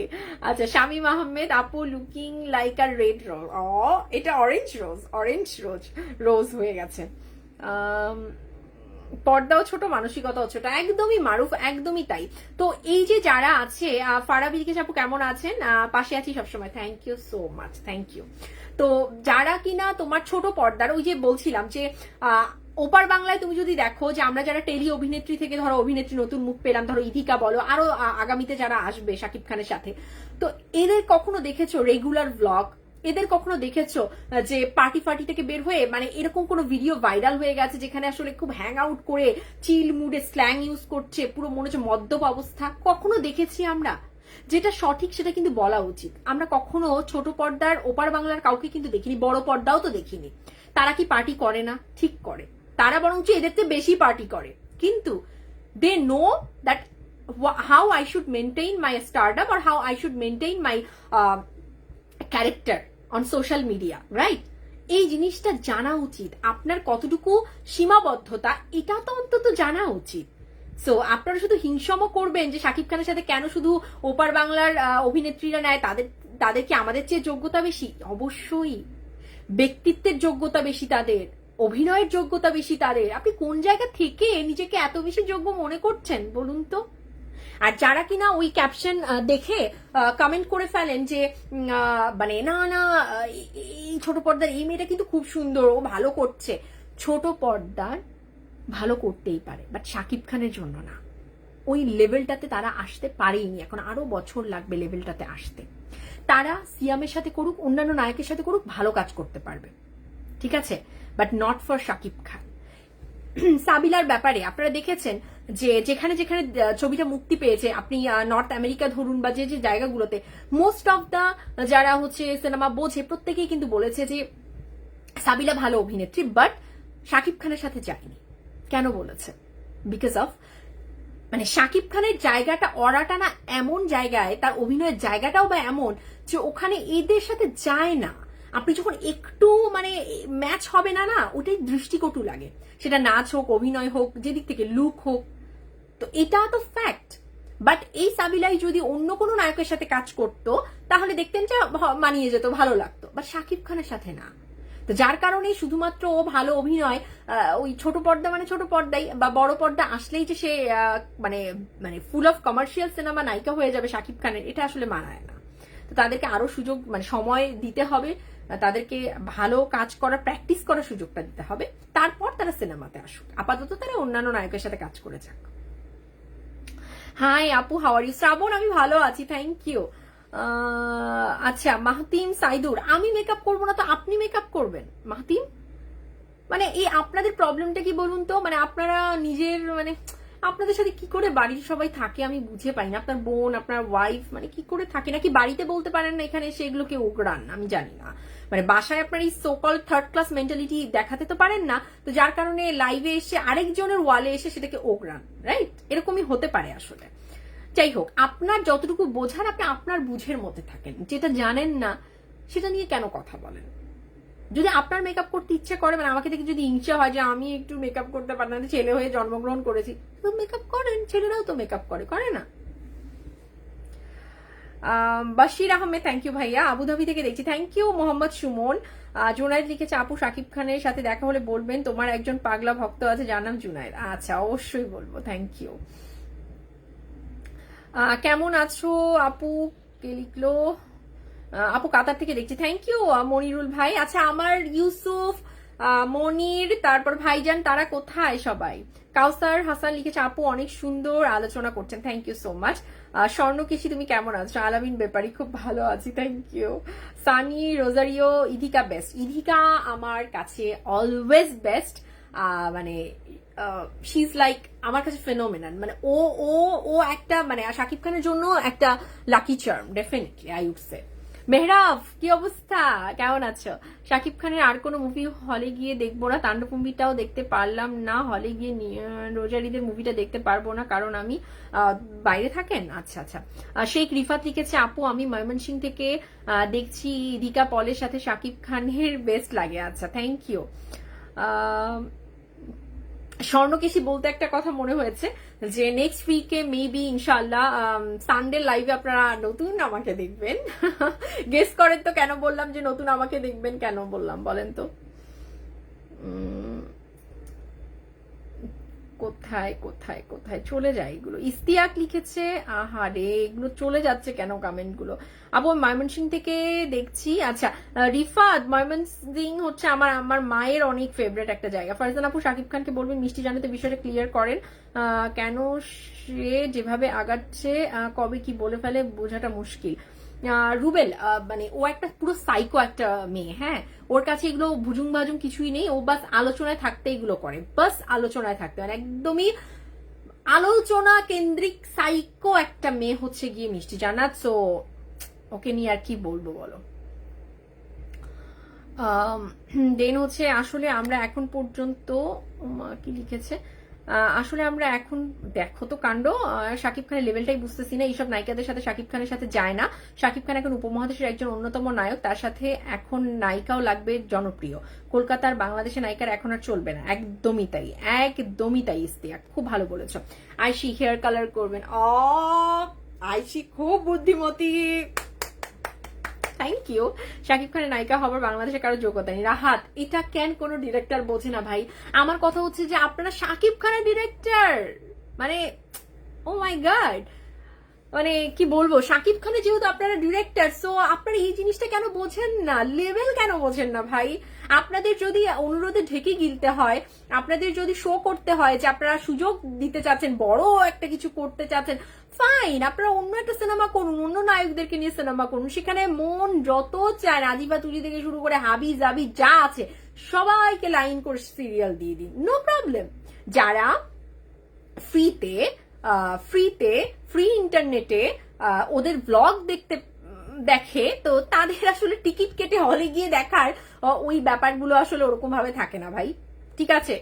আচ্ছা শামীম আহমেদ, আপু লুকিং লাইক আ রেড রোজ। এটা অরেঞ্জ রোজ হয়ে গেছে। পর্দাও ছোট, মানসিকতাও ছোট, একদমই মারুফ, একদমই তাই। তো এই যে যারা আছে, ফারাবিকে আপু কেমন আছেন? পাশে আছি সবসময়, thank you so much, thank you. তো যারা কিনা তোমার ছোট পর্দার, ওই যে বলছিলাম যে ওপার বাংলায় তুমি যদি দেখো যে আমরা যারা টেলি অভিনেত্রী থেকে ধরো অভিনেত্রী নতুন মুখ পেলাম, ধরো ইধিকা বলো, আরো আগামীতে যারা আসবে শাকিব খানের সাথে, তো এদের কখনো দেখেছো রেগুলার ব্লগ? এদের কখনো দেখেছো যে পার্টি ফার্টি থেকে বের হয়ে মানে এরকম কোনো ভিডিও ভাইরাল হয়ে গেছে যেখানে আসলে খুব হ্যাং আউট করে চিল মুডে স্ল্যাং ইউজ করছে, পুরো মনে হচ্ছে মদ্যপ অবস্থা? কখনো দেখেছি আমরা? যেটা সঠিক সেটা কিন্তু বলা উচিত। আমরা কখনো ছোট পর্দার ওপার বাংলার কাউকে কিন্তু দেখিনি, বড় পর্দাও তো দেখিনি। তারা কি পার্টি করে না? ঠিক করে, তারা বরঞ্চ এদের থেকে বেশি পার্টি করে, কিন্তু they know that how I should maintain my stardom or how I should maintain my character on social media, right? এই জিনিসটা জানা উচিত, আপনার কতটুকু সীমাবদ্ধতা এটা তো অন্তত জানা উচিত। সো আপনারা শুধু হিংসম করবেন যে শাকিব খানের সাথে কেন শুধু ওপার বাংলার অভিনেত্রীরা নেয়, তাদের কি আমাদের চেয়ে যোগ্যতা বেশি? অবশ্যই, ব্যক্তিত্বের যোগ্যতা বেশি তাদের, অভিনয়ের যোগ্যতা বেশি তাদের। আপনি কোন জায়গা থেকে নিজেকে এত বেশি যোগ্য মনে করছেন বলুন তো? আর যারা কিনা ওই ক্যাপশন দেখে কমেন্ট করে ফেলেন যে মানে না না এই ছোট পর্দার এই মেয়েটা কিন্তু খুব সুন্দর, ও ভালো করছে, ছোট পর্দার ভালো করতেই পারে, বাট শাকিব খানের জন্য না। ওই লেভেলটাতে তারা আসতে পারেনি, এখন আরো বছর লাগবে লেভেলটাতে আসতে। তারা সিয়ামের সাথে করুক, অন্যান্য নায়কের সাথে করুক, ভালো কাজ করতে পারবে, ঠিক আছে, but not for Shakib Khan. সাবিলার ব্যাপারে আপনারা দেখেছেন যে যেখানে যেখানে ছবিটা মুক্তি পেয়েছে, আপনি নর্থ আমেরিকা ধরুন বা যে যে জায়গাগুলোতে, মোস্ট অফ দা যারা হচ্ছে সিনেমা বোঝে প্রত্যেকেই কিন্তু বলেছে যে সাবিলা ভালো অভিনেত্রী, বাট শাকিব খানের সাথে যায়নি। কেন বলেছে? বিকজ অফ মানে শাকিব খানের জায়গাটা অরাটা না এমন জায়গায়, তার অভিনয়ের জায়গাটাও বা এমন যে ওখানে এদের সাথে যায় না। আপনি যখন একটু মানে ম্যাচ হবে না, না ওটাই দৃষ্টিকটু লাগে, সেটা নাচ হোক, অভিনয় হোক, যেদিক থেকে লুক হোক, তো এটা তো ফ্যাক্ট। বাট এই সাবিলাই যদি অন্য কোনো নায়কের সাথে কাজ করতো তাহলে দেখতেন যে মানিয়ে যেত, ভালো লাগতো, বাট শাকিব খানের সাথে না। তো যার কারণে শুধুমাত্র ও ভালো অভিনয়, ওই ছোট পর্দা মানে ছোট পর্দায় বা বড় পর্দা আসলেই যে সে মানে মানে ফুল অফ কমার্শিয়াল সিনেমা নায়িকা হয়ে যাবে শাকিব খানের, এটা আসলে মানায় না। তো তাদেরকে আরো সুযোগ মানে সময় দিতে হবে, তাদেরকে ভালো কাজ করার প্র্যাকটিস করার সুযোগটা দিতে হবে, তারপর তারা সিনেমাতে আসুক। আপাতত তারা অন্যান্য নায়কের সাথে কাজ করে যাক। হাই আপু, হাউ আর ইউ? শ্রাবণ, আমি ভালো আছি, থ্যাংক ইউ। আচ্ছা, মাহতিম সাইদুর, আমি মেকআপ করবো না তো আপনি মেকআপ করবেন? মাহতিম, মানে এই আপনাদের প্রবলেমটা কি বলুন তো? মানে আপনারা নিজের মানে আপনাদের সাথে কি করে বাড়ির সবাই থাকে আমি বুঝে পাই না। আপনার বোন, আপনার ওয়াইফ মানে কি করে থাকে, নাকি বাড়িতে বলতে পারেন না এখানে এসে এগুলোকে ওগড়ান? আমি জানি না, মানে বাসায় আপনার এই সোকল থার্ড ক্লাস মেন্টালিটি দেখাতে তো পারেন না, তো যার কারণে লাইভে এসে আরেকজনের ওয়ালে এসে সেটাকে ওগড়ান, রাইট? এরকমই হতে পারে আসলে। যাই হোক, আপনার যতটুকু বোঝার আপনি আপনার বুঝের মধ্যে থাকেন, যেটা জানেন না সেটা নিয়ে কেন কথা বলেন? যদি আপনার মেকআপ করতে ইচ্ছে করে, মানে আমাকে দেখে যদি ইচ্ছা হয় যে আমি একটু মেকআপ করতে পারি না, ছেলে হয়ে জন্মগ্রহণ করেছি, তো মেকআপ করেন, ছেলেরাও তো মেকআপ করে না? বাশির আহমেদ, থ্যাংক ইউ ভাইয়া, আবুধাবি থেকে দেখছি, থ্যাংক ইউ। মোহাম্মদ সুমন, জুনায়েদ লিখেছে, আপু শাকিব খানের সাথে দেখা হলে বলবেন তোমার একজন পাগলা ভক্ত আছে যার নাম জুনায়েদ। আচ্ছা, অবশ্যই বলবো, থ্যাংক ইউ। কেমন আছো আপু? কে লিখলো? আপু কাতার থেকে দেখছি, থ্যাংক ইউ মনিরুল ভাই। আচ্ছা, আমার ইউসুফ, মনির, তারপর ভাইজান, তারা কোথায় সবাই? কাউসার হাসান লিখেছে, আপু অনেক সুন্দর আলোচনা করছেন, thank you so much. Swarnakeshi, তুমি কেমন আছো? আলামিন ব্যাপারী, খুব ভালো আছি, thank you. Sunny Rozario, Idhika best. Idhika আমার কাছে অলওয়েজ বেস্ট, মানে শি ইজ লাইক আমার কাছে ফেনোমেনাল, মানে ও ও ও একটা মানে শাকিব খানের জন্য একটা lucky charm, definitely I would say. Mehrab, কি অবস্থা, কেমন আছো? শাকিব খানের আর কোনো মুভি হলে গিয়ে দেখবো না, তাণ্ডব মুভিটাও দেখতে পারলাম না, হলে গিয়ে রোজারিদের মুভিটা দেখতে পারবো না কারণ আমি বাইরে থাকেন। আচ্ছা আচ্ছা। শেখ রিফাত লিখেছে, আপু আমি ময়মনসিং থেকে দেখছি, রিকা পলের সাথে শাকিব খানের বেস্ট লাগে। আচ্ছা, থ্যাংক ইউ। স্বর্ণকেশী বলতে একটা কথা মনে হয়েছে যে নেক্সট উইকে মেবি ইনশাল্লাহ সানডে লাইভে আপনারা নতুন আমাকে দেখবেন। গেস করেন তো কেন বললাম যে নতুন আমাকে দেখবেন, কেন বললাম বলেন তো? কোথায় কোথায় কোথায় চলে যায় এগুলো? ইস্তিয়াক লিখেছে, আহারে এগুলো চলে যাচ্ছে কেন কমেন্ট গুলো? আপু ময়মনসিং থেকে দেখছি। আচ্ছা, রিফাত, ময়মনসিং হচ্ছে আমার আমার মায়ের অনেক ফেভারিট একটা জায়গা। ফারজান আপু শাকিব খানকে বলবেন মিষ্টি জানাতে বিষয়টা ক্লিয়ার করেন, কেন সে যেভাবে আগাচ্ছে কবে কি বলে ফেলে বোঝাটা মুশকিল। রুবেল, মানে ও একটা পুরো সাইকো একটা মেয়ে, হ্যাঁ, ওর কাছে এগুলো ভুজুং ভাজুং কিছুই নেই, ও বাস আলোচনায় থাকতে এগুলো করে, বাস আলোচনায় থাকতে, মানে একদমই আলোচনা কেন্দ্রিক সাইকো একটা মেয়ে হচ্ছে গিয়ে মিষ্টি জান্নাত। সো ওকে নিয়ে আর কি বলবো বলো? দেন হচ্ছে আসলে আমরা এখন পর্যন্ত কি লিখেছে, আসলে আমরা এখন দেখো তো কাণ্ড, শাকিব খানের লেভেলটাই বুঝতেছি না, এইসব নায়িকাদের সাথে শাকিব খানের সাথে যায় না। শাকিব খান এখন উপমহাদেশের একজন অন্যতম নায়ক, তার সাথে এখন নায়িকাও লাগবে জনপ্রিয়, কলকাতার বাংলাদেশের নায়িকার এখন আর চলবে না। একদমই তাই, একদমই তাই ইস্তিয়াক, খুব ভালো বলেছো। আইসি হেয়ার কালার করবেন, আইসি খুব বুদ্ধিমতী, থ্যাংক ইউ। শাকিব খানের নায়িকা হবার বাংলাদেশে কারো যোগ্যতা নেই। রাহাত, এটা কেন কোনো ডিরেক্টর বোঝে না ভাই? আমার কথা হচ্ছে যে আপনারা শাকিব খানের ডিরেক্টর, মানে ও মাই গড, মানে কি বলবো, শাকিব খানের যেহেতু আপনারা ডিরেক্টর, সো আপনারা এই জিনিসটা কেন বোঝেন না, লেভেল কেন বোঝেন না ভাই? আপনাদের যদি অনুরোধে ঢেকে গিলতে হয়, আপনাদের যদি শো করতে হয় যে আপনারা সুযোগ দিতে চাচ্ছেন, বড় একটা কিছু করতে চাচ্ছেন, ফাইন, আপনারা অন্য একটা সিনেমা করুন, অন্য নায়কদেরকে নিয়ে সিনেমা করুন, সেখানে মন যত চায় রাজিবা তুলি থেকে শুরু করে হাবি জাবি যা আছে সবাইকে লাইন করে সিরিয়াল দিয়ে দিন, নো প্রবলেম। যারা ফ্রিতে ফ্রি ইন্টারনেটে ওদের ব্লগ দেখে, তো তাদের আসলে টিকিট কেটে হলে গিয়ে দেখার ওই ব্যাপারগুলো আসলে ওরকম ভাবে থাকে না ভাই, ঠিক আছে?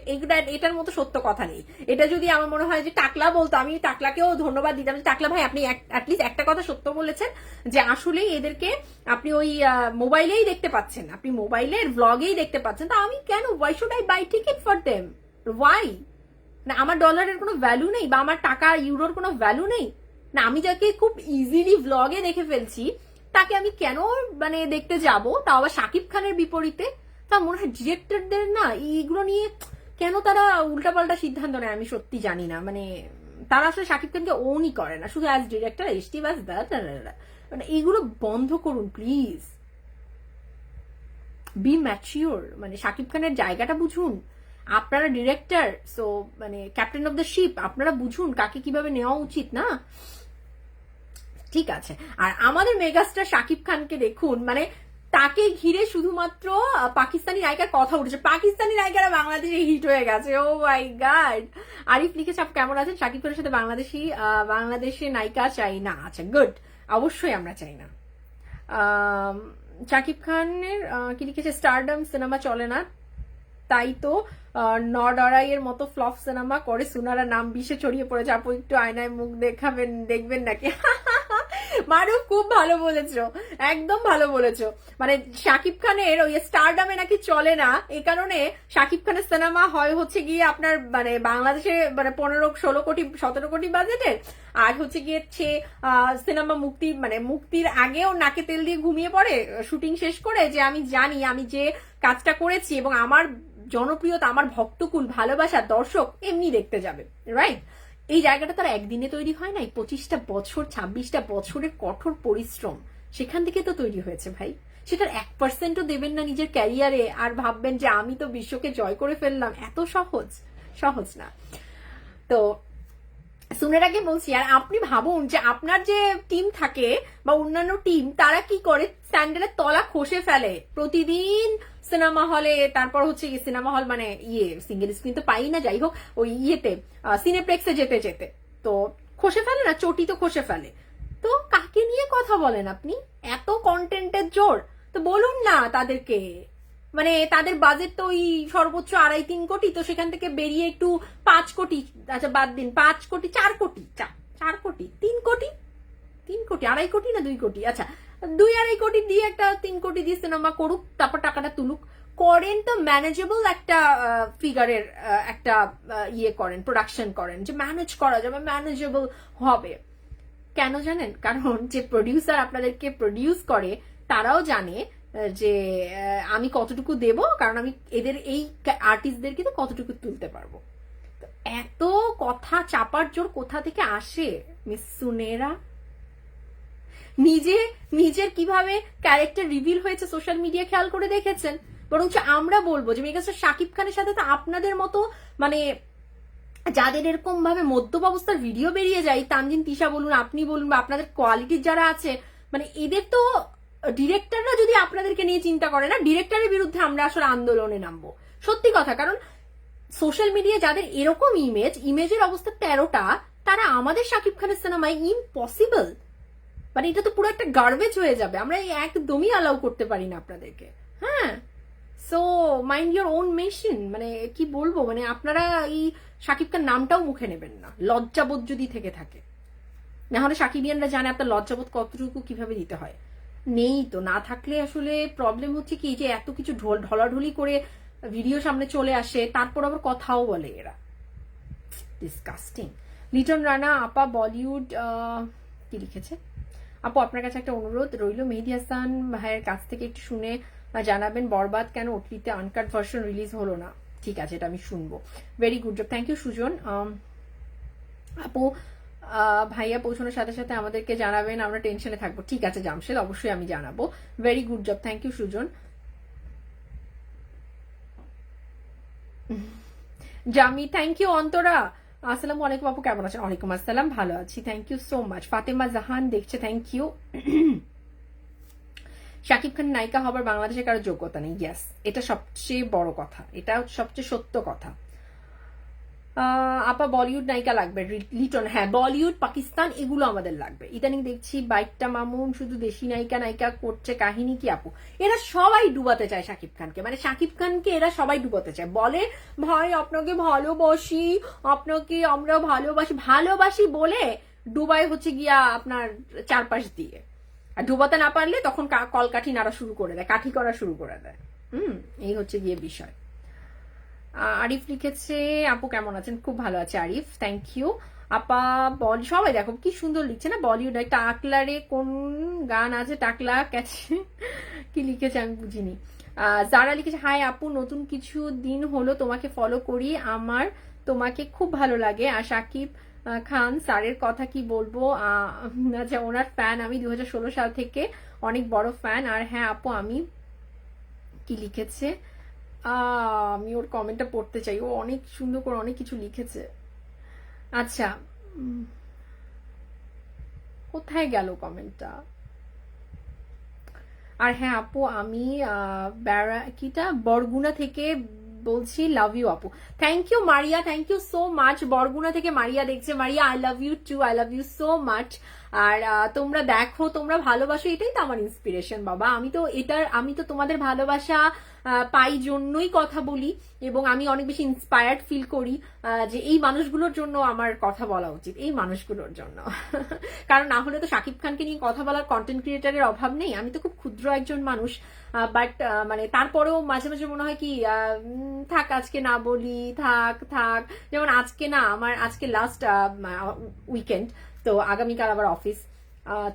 এটার মতো সত্য কথা নেই। এটা যদি আমার মনে হয় যে টাকলা বলতো, আমি টাকলাকেও ধন্যবাদ দিতাম, টাকলা ভাই আপনি অ্যাটলিস্ট একটা কথা সত্য বলেছেন, যে আসলেই এদেরকে আপনি ওই মোবাইলেই দেখতে পাচ্ছেন, আপনি মোবাইলের ব্লগেই দেখতে পাচ্ছেন, তা আমি কেন, why should I buy ticket for them, why? না আমার ডলারের কোনো ভ্যালু নেই, বা আমার টাকা ইউরোর কোনো ভ্যালু নেই? না আমি যাকে খুব ইজিলি ভ্লগে দেখে ফেলছি, তাকে আমি কেন মানে দেখতে যাব, তাও আবার শাকিব খানের বিপরীতে? তা মনে হয় ডিরেক্টরদের না এইগুলো নিয়ে কেন তারা উল্টাপাল্টা সিদ্ধান্ত নেয়, আমি সত্যি জানি না। মানে তারা আসলে শাকিব খানকে ওনই করে না, শুধু অ্যাজ ডিরেক্টর এসটি বাস, মানে এইগুলো বন্ধ করুন প্লিজ, বি ম্যাচিওর, মানে শাকিব খানের জায়গাটা বুঝুন। আপনারা ডিরেক্টর, সো মানে ক্যাপ্টেন অফ দ্য শিপ, আপনারা বুঝুন কাকে কিভাবে নেওয়া উচিত, না? ঠিক আছে। আর আমাদের মেগাস্টার শাকিব খানকে দেখুন, মানে তাকে ঘিরে শুধুমাত্র পাকিস্তানি নায়িকার কথা উঠেছে, পাকিস্তানি নায়িকারা বাংলাদেশে হিট হয়ে গেছে, ও মাই গড। আরিফ লিখেছে আপনি কেমন আছেন, শাকিব খানের সাথে বাংলাদেশে নায়িকা চাই না, আচ্ছা গুড, অবশ্যই আমরা চাই না। শাকিব খানের কি লিখেছে, স্টারডম সিনেমা চলে না, তাই তো নডরাইয়ের মতো ফ্লপ সিনেমা করে সুনারা নাম বিষে ছড়িয়ে পড়েছে, আপু একটু আয়নায় মুখ দেখবেন নাকি? মারুফ খুব ভালো বলেছো, একদম ভালো বলেছো। মানে শাকিব খানের ওই স্টারডামে নাকি চলে না, এই কারণে শাকিব খানের সিনেমা হয় হচ্ছে গিয়ে আপনার মানে বাংলাদেশে মানে 15-16 কোটি 17 কোটি বাজেটের, আর হচ্ছে গিয়ে সিনেমা মুক্তির আগেও নাকে তেল দিয়ে ঘুমিয়ে পড়ে শুটিং শেষ করে, যে আমি জানি আমি যে কাজটা করেছি এবং আমার জনপ্রিয়তা, আমার ভক্তকুল, ভালোবাসা, দর্শক এমনি দেখতে যাবে, রাইট? এই জায়গাটা তারা একদিনে তৈরি হয় নাই, 25টা বছর 26টা বছরের কঠোর পরিশ্রম সেখান থেকে তো তৈরি হয়েছে ভাই। সেটার 1%ও দেবেন না নিজের ক্যারিয়ারে, আর ভাববেন যে আমি তো বিশ্বকে জয় করে ফেললাম, এত সহজ না। তো সুনেরাকে বলছি, আর আপনি ভাবুন যে আপনার যে টিম থাকে বা অন্যান্য টিম, তারা কি করে, স্যান্ডেলের তলা খসে ফেলে প্রতিদিন সিনেমা হলে, তারপর হচ্ছে সিনেমা হল মানে সিঙ্গেল স্ক্রিন তো পাই না, যাই হোক ওই সিনেপ্লেক্সে যেতে তো খসে ফেলে না, চটি তো খসে ফেলে। তো কাকে নিয়ে কথা বলেন আপনি, এত কন্টেন্টের জোর, তো বলুন না তাদেরকে, মানে তাদের বাজেট তো ওই সর্বোচ্চ 2.5-3 কোটি, তো সেখান থেকে বেরিয়ে একটু 5 কোটি, আচ্ছা বাদ দিন 5 কোটি, 4 কোটি, 4 কোটি, 3 কোটি, 3 কোটি, 2.5 কোটি না 2 কোটি, আচ্ছা 2-2.5 কোটি দিয়ে একটা 3 কোটি দিয়ে সিনেমা করুক, তারপর টাকাটা তুলুক, করেন তো ম্যানেজেবল একটা ফিগারের একটা করেন, প্রোডাকশন করেন, যে ম্যানেজ করা যাবে, ম্যানেজেবল হবে। কেন জানেন? কারণ যে প্রডিউসার আপনাদেরকে প্রডিউস করে তারাও জানে যে আমি কতটুকু দেব, কারণ আমি এদের এই আর্টিস্টদেরকে তো কতটুকু তুলতে পারবো। এত কথা চাপার জোর কোথা থেকে আসে মিস সুনেরা? নিজের কিভাবে ক্যারেক্টার রিভিল হয়েছে সোশ্যাল মিডিয়া খেয়াল করে দেখেছেন? বরঞ্চ আমরা বলবো যে মেগাস্টার শাকিব খানের সাথে তো আপনাদের মতো মানে যাদের এরকম ভাবে মধ্যম অবস্থার ভিডিও বেরিয়ে যায়, তানজিন তিশা বলুন, আপনি বলুন, বা আপনাদের কোয়ালিটির যারা আছে, মানে এদের তো ডিরেক্টররা যদি আপনাদেরকে নিয়ে চিন্তা করে না, ডিরেক্টরের বিরুদ্ধে আমরা আসলে আন্দোলনে নামবো, সত্যি কথা। কারণ সোশ্যাল মিডিয়া যাদের এরকম ইমেজের অবস্থা 13টা, তারা আমাদের শাকিব খানের সিনেমায় ইম্পসিবল, মানে এটা তো পুরো একটা গার্বেজ হয়ে যাবে, আমরা একদমই অ্যালাউ করতে পারি না আপনাদেরকে। হ্যাঁ, so mind your own machine, মানে কি বলবো, মানে আপনারা এই শাকিব খান নামটাও মুখে নেবেন না, লজ্জাবোধ যদি থেকে থাকে। না হলে সাকিবিয়ানরা জানে আপনার লজ্জাবোধ কতটুকু কিভাবে দিতে হয়, নেই তো, না থাকলে আসলে প্রবলেম হচ্ছে কি, যে এত কিছু ঢলাঢলি করে ভিডিও সামনে চলে আসে, তারপর আবার কথাও বলে এরা, ডিসকাস্টিং। লিটন রানা আপা বলিউড কি লিখেছে, আপু আপনার কাছে একটা অনুরোধ রইল, মেহেদী হাসান ভাইয়ের কাছ থেকে একটু শুনে জানাবেন বরবাদ কেন ওটিটিতে আনকাট ভার্সন রিলিজ হলো না। ঠিক আছে, এটা আমি শুনবো। Very good job, thank you Sujon. আপু ভাইয়া পৌঁছানোর সাথে সাথে আমাদেরকে জানাবেন, আমরা টেনশনে থাকবো। ঠিক আছে জামশেদ, অবশ্যই আমি জানাবো। Very good job, thank you Sujon. Jami, thank you. Antara, আসসালামু আলাইকুম আপু, কেমন আছেন? ওয়ালাইকুম আসসালাম, ভালো আছি, thank you so much. Fatema Jahan দেখছে, থ্যাংক ইউ। শাকিব খান নায়িকা হবার বাংলাদেশে কারো যোগ্যতা নেই, ইয়েস, এটা সবচেয়ে বড় কথা, এটা সবচেয়ে সত্য কথা। আপা বলিউড নায়িকা লাগবে, লিটন, হ্যাঁ বলিউড পাকিস্তান এগুলো আমাদের লাগবে। ইদানিং দেখছি বাইকটা মামুন শুধু দেশি নায়িকা নায়িকা করছে, কাহিনী কি আপু? এরা সবাই ডুবাতে চায় শাকিব খানকে, মানে শাকিব খানকে এরা সবাই ডুবাতে চায়, বলে ভাই আপনাকে ভালোবাসি, আপনাকে আমরা ভালোবাসি, ভালোবাসি বলে ডুবাই হচ্ছে গিয়া আপনার চারপাশ দিয়ে। আর ডুবাতে না পারলে তখন কলকাঠি নাড়া শুরু করে দেয়, কাঠি করা শুরু করে দেয়। এই হচ্ছে গিয়ে বিষয়। আরিফ লিখেছে, আপু কেমন আছেন? খুব ভালো আছে আরিফ, থ্যাংক ইউ। আপা বল, সবাই দেখো কি সুন্দর লিখছে না, বলিউড। টাকলারে কোন গান আছে? টাকলা ক্যাচে কি লিখেছে আমি বুঝিনি। যারা লিখেছে, হাই আপু, নতুন কিছু দিন হলো তোমাকে ফলো করি, আমার তোমাকে খুব ভালো লাগে। আর শাকিব খান স্যারের কথা কি বলবো, আচ্ছা ওনার ফ্যান আমি 2016 সাল থেকে অনেক বড় ফ্যান। আর হ্যাঁ আপু আমি, কি লিখেছে, আমি ওর কমেন্টটা পড়তে চাই, ও অনেক সুন্দর করে অনেক কিছু লিখেছে। আচ্ছা কোথায় গেল কমেন্টটা? আর হ্যাঁ আপু আমি কিটা বরগুনা থেকে বলছি, লাভ ইউ আপু। Thank you Maria, thank you so much. Barguna থেকে মারিয়া দেখছে, Maria I love you too, I love you so much. আর তোমরা দেখো, তোমরা ভালোবাসো, এটাই তো আমার ইন্সপিরেশন বাবা। আমি তো তোমাদের ভালোবাসা পাই জন্যই কথা বলি, এবং আমি অনেক বেশি ইন্সপায়ার্ড ফিল করি যে এই মানুষগুলোর জন্য আমার কথা বলা উচিত, এই মানুষগুলোর জন্য। কারণ না হলে তো শাকিব খানকে নিয়ে কথা বলার কন্টেন্ট ক্রিয়েটারের অভাব নেই। আমি তো খুব ক্ষুদ্র একজন মানুষ, বাট মানে তারপরেও মাঝে মাঝে মনে হয় কি থাক আজকে না বলি, থাক থাক। যেমন আজকে না, আমার আজকে লাস্ট উইকেন্ড, তো আগামীকাল আবার অফিস।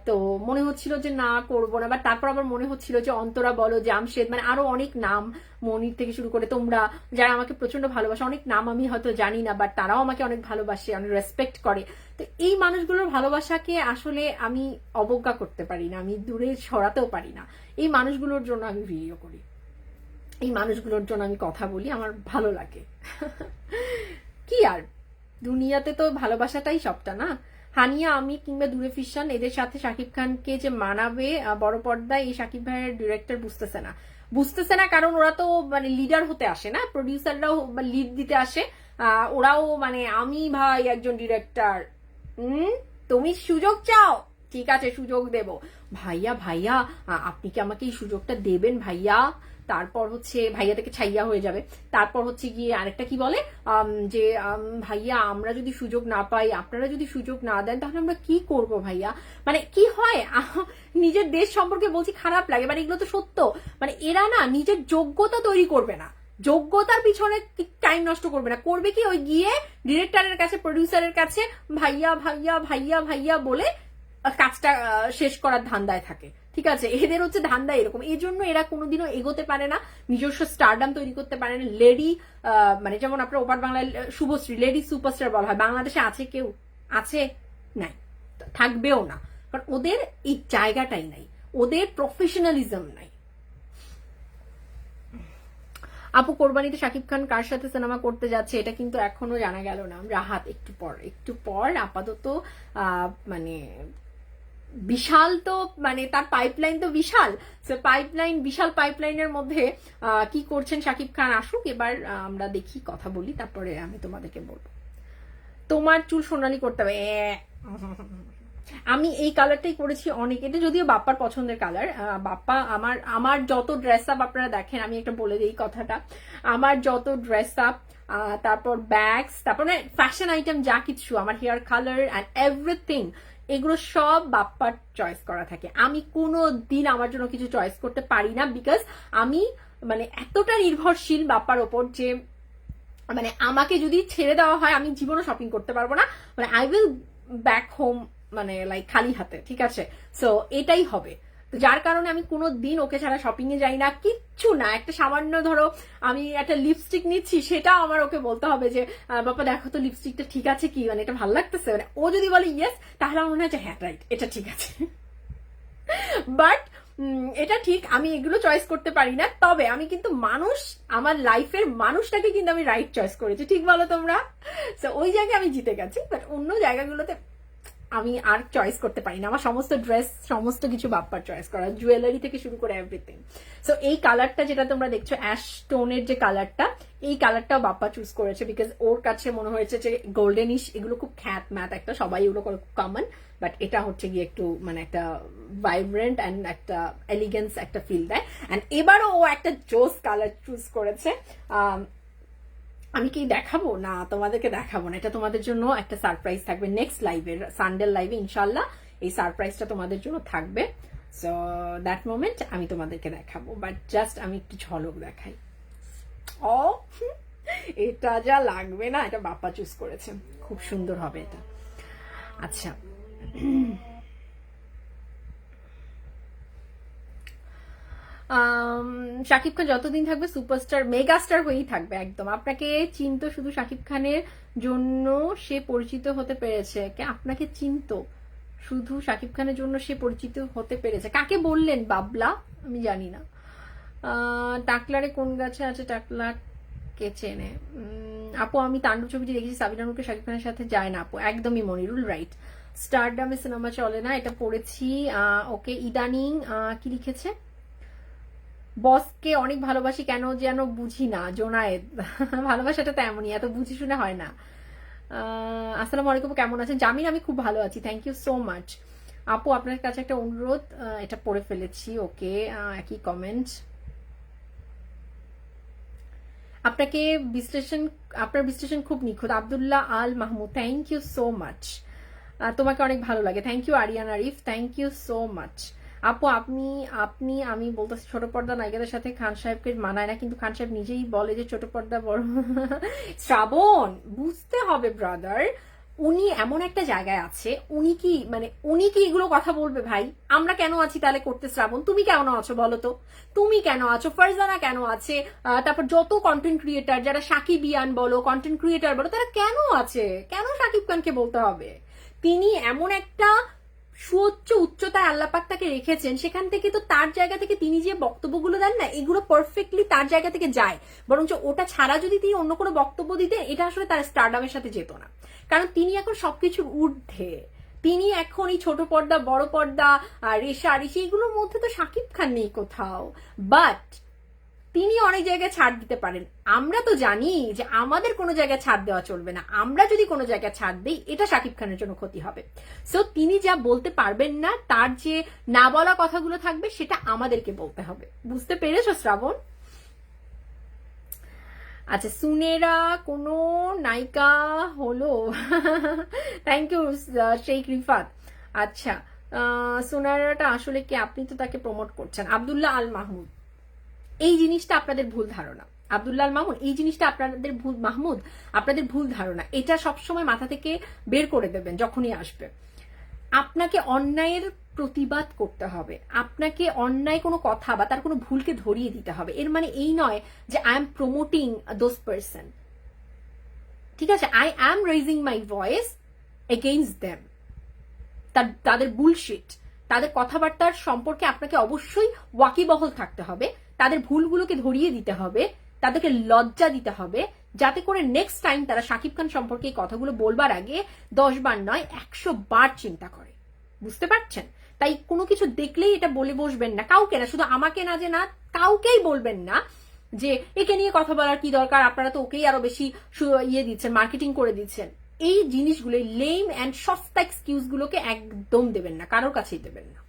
তো মনে হচ্ছিল যে না করবো না, বাট তারপর আবার মনে হচ্ছিল যে অন্তরা বলো, জামশেদ, মানে আরো অনেক নাম, মনির থেকে শুরু করে তোমরা যারা আমাকে প্রচন্ড ভালোবাসে, অনেক নাম আমি হয়তো জানি না, বাট তারাও আমাকে অনেক ভালোবাসে, অনেক রেসপেক্ট করে। তো এই মানুষগুলোর ভালোবাসাকে আসলে আমি অবজ্ঞা করতে পারি না, আমি দূরে সরাতেও পারি না। এই মানুষগুলোর জন্য আমি ভিডিও করি, এই মানুষগুলোর জন্য আমি কথা বলি, আমার ভালো লাগে। কি আর, দুনিয়াতে তো ভালোবাসাটাই সবটা না। হানিয়া, আমি কিংবা দূরে ফিশান এদের সাথে শাকিব খানকে যে মানাবে বড় পর্দায়, এই শাকিব ভাইয়ের ডিরেক্টর বুঝতেছে না, কারণ ওরা তো মানে লিডার হতে আসে না, প্রডিউসাররাও লিড দিতে আসে। ওরাও মানে আমি ভাই একজন ডিরেক্টর, তুমি সুযোগ চাও, ঠিক আছে সুযোগ দেব। ভাইয়া ভাইয়া আপনি কি আমাকে এই সুযোগটা দেবেন ভাইয়া? তারপর হচ্ছে ভাইয়া থেকে ছাইয়া হয়ে যাবে। তারপর হচ্ছে গিয়ে আরেকটা কি বলে যে ভাইয়া আমরা যদি সুযোগ না পাই, আপনারা যদি সুযোগ না দেন, তাহলে আমরা কি করব ভাইয়া? মানে কি হয়, নিজের দেশ সম্পর্কে বলছি খারাপ লাগে, মানে এগুলো তো সত্য। মানে এরা না নিজের যোগ্যতা তৈরি করবে না, যোগ্যতার পিছনে টাইম নষ্ট করবে না, করবে কি ওই গিয়ে ডিরেক্টরের কাছে, প্রডিউসারের কাছে ভাইয়া ভাইয়া ভাইয়া ভাইয়া বলে কাজটা শেষ করার ধান্দায় থাকে। ঠিক আছে, এদের হচ্ছে ধান্দা এরকম, এই জন্য এরা কোনোদিনও এগোতে পারে না, নিজস্ব স্টারডাম তৈরি করতে পারে না। লেডি মানে যেমন আপনার ওপার বাংলায় শুভশ্রী লেডি সুপারস্টার বলা হয়, বাংলাদেশে আছে কেউ? আছে? নাই, থাকবেও না, কারণ ওদের এই জায়গাটাই নাই, ওদের প্রফেশনালিজম নাই। আপু কোরবানিতে শাকিব খান কার সাথে সিনেমা করতে যাচ্ছে এটা কিন্তু এখনো জানা গেল না। রাহাত একটু পর আপাতত মানে বিশাল তো, মানে তার পাইপলাইন তো বিশাল, বিশাল পাইপলাইনের মধ্যে কি করছেন শাকিব খান আসুক, এবার আমরা দেখি, কথা বলি, তারপরে আমি তোমাদেরকে বলবো। তোমার চুল সোনালি করতে হবে, আমি এই কালারটাই করেছি অনেক, এটা যদিও বাপ্পার পছন্দের কালার। বাপ্পা আমার যত ড্রেস আপ আপনারা দেখেন, আমি একটা বলে দিই কথাটা, আমার যত ড্রেস আপ, তারপর ব্যাগস, তারপর ফ্যাশন আইটেম যা কিছু, আমার হেয়ার কালার অ্যান্ড এভরিথিং, এগুলো সব বাপ্পার চয়েস করা থাকে। আমি কোনো দিন আমার জন্য কিছু চয়েস করতে পারি না, বিকজ আমি মানে এতটা নির্ভরশীল বাপ্পার ওপর যে মানে আমাকে যদি ছেড়ে দেওয়া হয় আমি জীবনও শপিং করতে পারবো না, মানে আই উইল ব্যাক হোম মানে লাইক খালি হাতে। ঠিক আছে, সো এটাই হবে। তো যার কারণে আমি কোনো দিন ওকে ছাড়া শপিং এ যাই না, কিচ্ছু না। একটা সামান্য ধরো আমি একটা লিপস্টিক নিচ্ছি, সেটা আমার ওকে বলতে হবে যে বাবা দেখো তো লিপস্টিকটা ঠিক আছে কি, মানে এটা ভালো লাগতেছে, মানে ও যদি বলে ইয়েস তাহলে আমার মনে হয় যে হ্যাঁ রাইট এটা ঠিক আছে। বাট এটা ঠিক, আমি এগুলো চয়েস করতে পারি না। তবে আমি কিন্তু মানুষ, আমার লাইফের মানুষটাকে কিন্তু আমি রাইট চয়েস করেছি, ঠিক বলো তোমরা? তো ওই জায়গায় আমি জিতে গেছি। বাট অন্য জায়গাগুলোতে আমি আর চয়েস করতে পারি না। আমার সমস্ত ড্রেস, সমস্ত কিছু বাপ্পার চয়েস করা, জুয়েলারি থেকে শুরু করে এভরিথিং। সো এই কালারটা যেটা তোমরা দেখছো অ্যাশ টোনের যে কালারটা, এই কালারটাও বাপ্পা চুজ করেছে বিকজ ওর কাছে মনে হয়েছে যে গোল্ডেনিশ এগুলো খুব খ্যাত ম্যাথ একটা, সবাই এগুলো খুব কমন, বাট এটা হচ্ছে গিয়ে একটু মানে একটা ভাইব্রেন্ট অ্যান্ড একটা এলিগেন্স একটা ফিল দেয়। অ্যান্ড এবারও ও একটা জোস কালার চুজ করেছে। আমি কি দেখাবো না, তোমাদেরকে দেখাবো না, এটা তোমাদের জন্য একটা সারপ্রাইজ থাকবে নেক্সট লাইভে, সানডে লাইভে ইনশাল্লাহ এই সারপ্রাইজটা তোমাদের জন্য থাকবে। সো দ্যাট মোমেন্ট আমি তোমাদেরকে দেখাবো, বাট জাস্ট আমি একটু ঝলক দেখাই। ও এটা যা লাগবে না, এটা বাপ্পা চুজ করেছে, খুব সুন্দর হবে এটা। আচ্ছা শাকিব খান যতদিন থাকবে সুপারস্টার মেগাস্টার হয়েই থাকবে একদম। আপনাকে চিনতো শুধু শাকিব খানের জন্য সে পরিচিত হতে পেরেছে, আপনাকে চিনতো শুধু শাকিব খানের জন্য সে পরিচিত হতে পেরেছে, কাকে বললেন বাবলা? আমি জানি না। টাকলারে কোন গাছে আছে টাকলা কে চেনে? আপু আমি তাণ্ডব ছবিটি দেখেছি, সাবিনা নূরকে শাকিব খানের সাথে যায় না আপু, একদমই মনিরুল রাইট। স্টারডামে সিনেমা চলে না, এটা পড়েছি। ওকে ইদানিং কি লিখেছে, বসকে অনেক ভালোবাসি কেন যেন বুঝি না, জোনায়েদ। ভালোবাসাটা তো এমনই, এত বুঝি শুনে হয় না। আসসালামু আলাইকুম, কেমন আছেন? জামিন আমি খুব ভালো আছি, থ্যাংক ইউ সো মাচ। আপু আপনার কাছে একটা অনুরোধ, এটা পড়ে ফেলেছি। ওকে একই কমেন্ট। আপনাকে আপনার বিশ্লেষণ খুব নিখুঁত। Abdullah Al Mahmud, thank you so much. তোমাকে অনেক ভালো লাগে, thank you. Arian Arif, thank you so much. আপু আমি বলতেছি ছোট পর্দা নায়িকাদের সাথে খান সাহেবকে মানায় না, কিন্তু খান সাহেব নিজেই বলে যে ছোট পর্দা বড়। শ্রাবণ বুঝতে হবে ব্রাদার, উনি এমন একটা জায়গায় আছে, উনি কি এগুলো কথা বলবে ভাই? আমরা কেন আছি তাহলে করতে? শ্রাবণ তুমি কেন আছো বলো তো? তুমি কেন আছো? ফারজানা কেন আছে? তারপর যত কন্টেন্ট ক্রিয়েটার, যারা সাকিবিয়ান বলো, কন্টেন্ট ক্রিয়েটার বলো, তারা কেন আছে? কেন শাকিব খানকে বলতে হবে? তিনি এমন একটা সুউচ্চ উচ্চতায় আল্লাপাক তাকে রেখেছেন, সেখান থেকে তো তার জায়গা থেকে তিনি যে বক্তব্যগুলো দেন না, এগুলো পারফেক্টলি তার জায়গা থেকে যায়। বরঞ্চ ওটা ছাড়া যদি তিনি অন্য কোনো বক্তব্য দিতেন, এটা আসলে তার স্টারডামের সাথে যেত না। কারণ তিনি এখন সবকিছুর ঊর্ধ্বে, তিনি এখন এই ছোট পর্দা বড় পর্দা রেশা রেশি এগুলোর মধ্যে তো শাকিব খান নেই কোথাও। বাট তিনি অনেক জায়গায় ছাড় দিতে পারেন। আমরা তো জানি যে আমাদের কোনো জায়গায় ছাড় দেওয়া চলবে না, আমরা যদি কোনো জায়গায় ছাড় দিই এটা শাকিব খানের জন্য ক্ষতি হবে। সো তিনি যা বলতে পারবেন না, তার যে না বলা কথাগুলো থাকবে সেটা আমাদেরকে বলতে হবে। বুঝতে পেরেছো শ্রাবণ? আচ্ছা সুনেরা কোনো নায়িকা হলো? Thank you Sheikh Rifat. আচ্ছা সুনেরাটা আসলে কি? আপনি তো তাকে প্রমোট করছেন। আব্দুল্লাহ আল মাহমুদ, এই জিনিসটা আপনাদের ভুল ধারণা। আব্দুল্লাহ আল মাহমুদ, এই জিনিসটা আপনাদের ভুল ধারণা। এটা সবসময় মাথা থেকে বের করে দেবেন যখনই আসবে। আপনাকে অন্যায়ের প্রতিবাদ করতে হবে, আপনাকে অন্যায় কোনো কথা বা তার কোনো ভুলকে ধরিয়ে দিতে হবে। এর মানে এই নয় যে I am promoting those person, ঠিক আছে? I am raising my voice against them, তাদের বুলশিট, তাদের কথাবার্তার সম্পর্কে আপনাকে অবশ্যই ওয়াকিবহল থাকতে হবে, তাদের ভুলগুলোকে ধরিয়ে দিতে হবে, তাদেরকে লজ্জা দিতে হবে, যাতে করে নেক্সট টাইম তারা শাকিব খান সম্পর্কে এই কথাগুলো বলবার আগে 10 বার নয় 100 বার চিন্তা করে। বুঝতে পারছেন? তাই কোনো কিছু দেখলেই এটা বলে বসবেন না, কাউকে না, শুধু আমাকে না, যে না কাউকেই বলবেন না যে একে নিয়ে কথা বলার কি দরকার, আপনারা তো ওকেই আরো বেশি ইয়ে দিচ্ছেন, মার্কেটিং করে দিচ্ছেন। এই জিনিসগুলো, লেম অ্যান্ড সস্তা এক্সকিউজ গুলোকে একদম দেবেন না, কারোর কাছেই দেবেন না।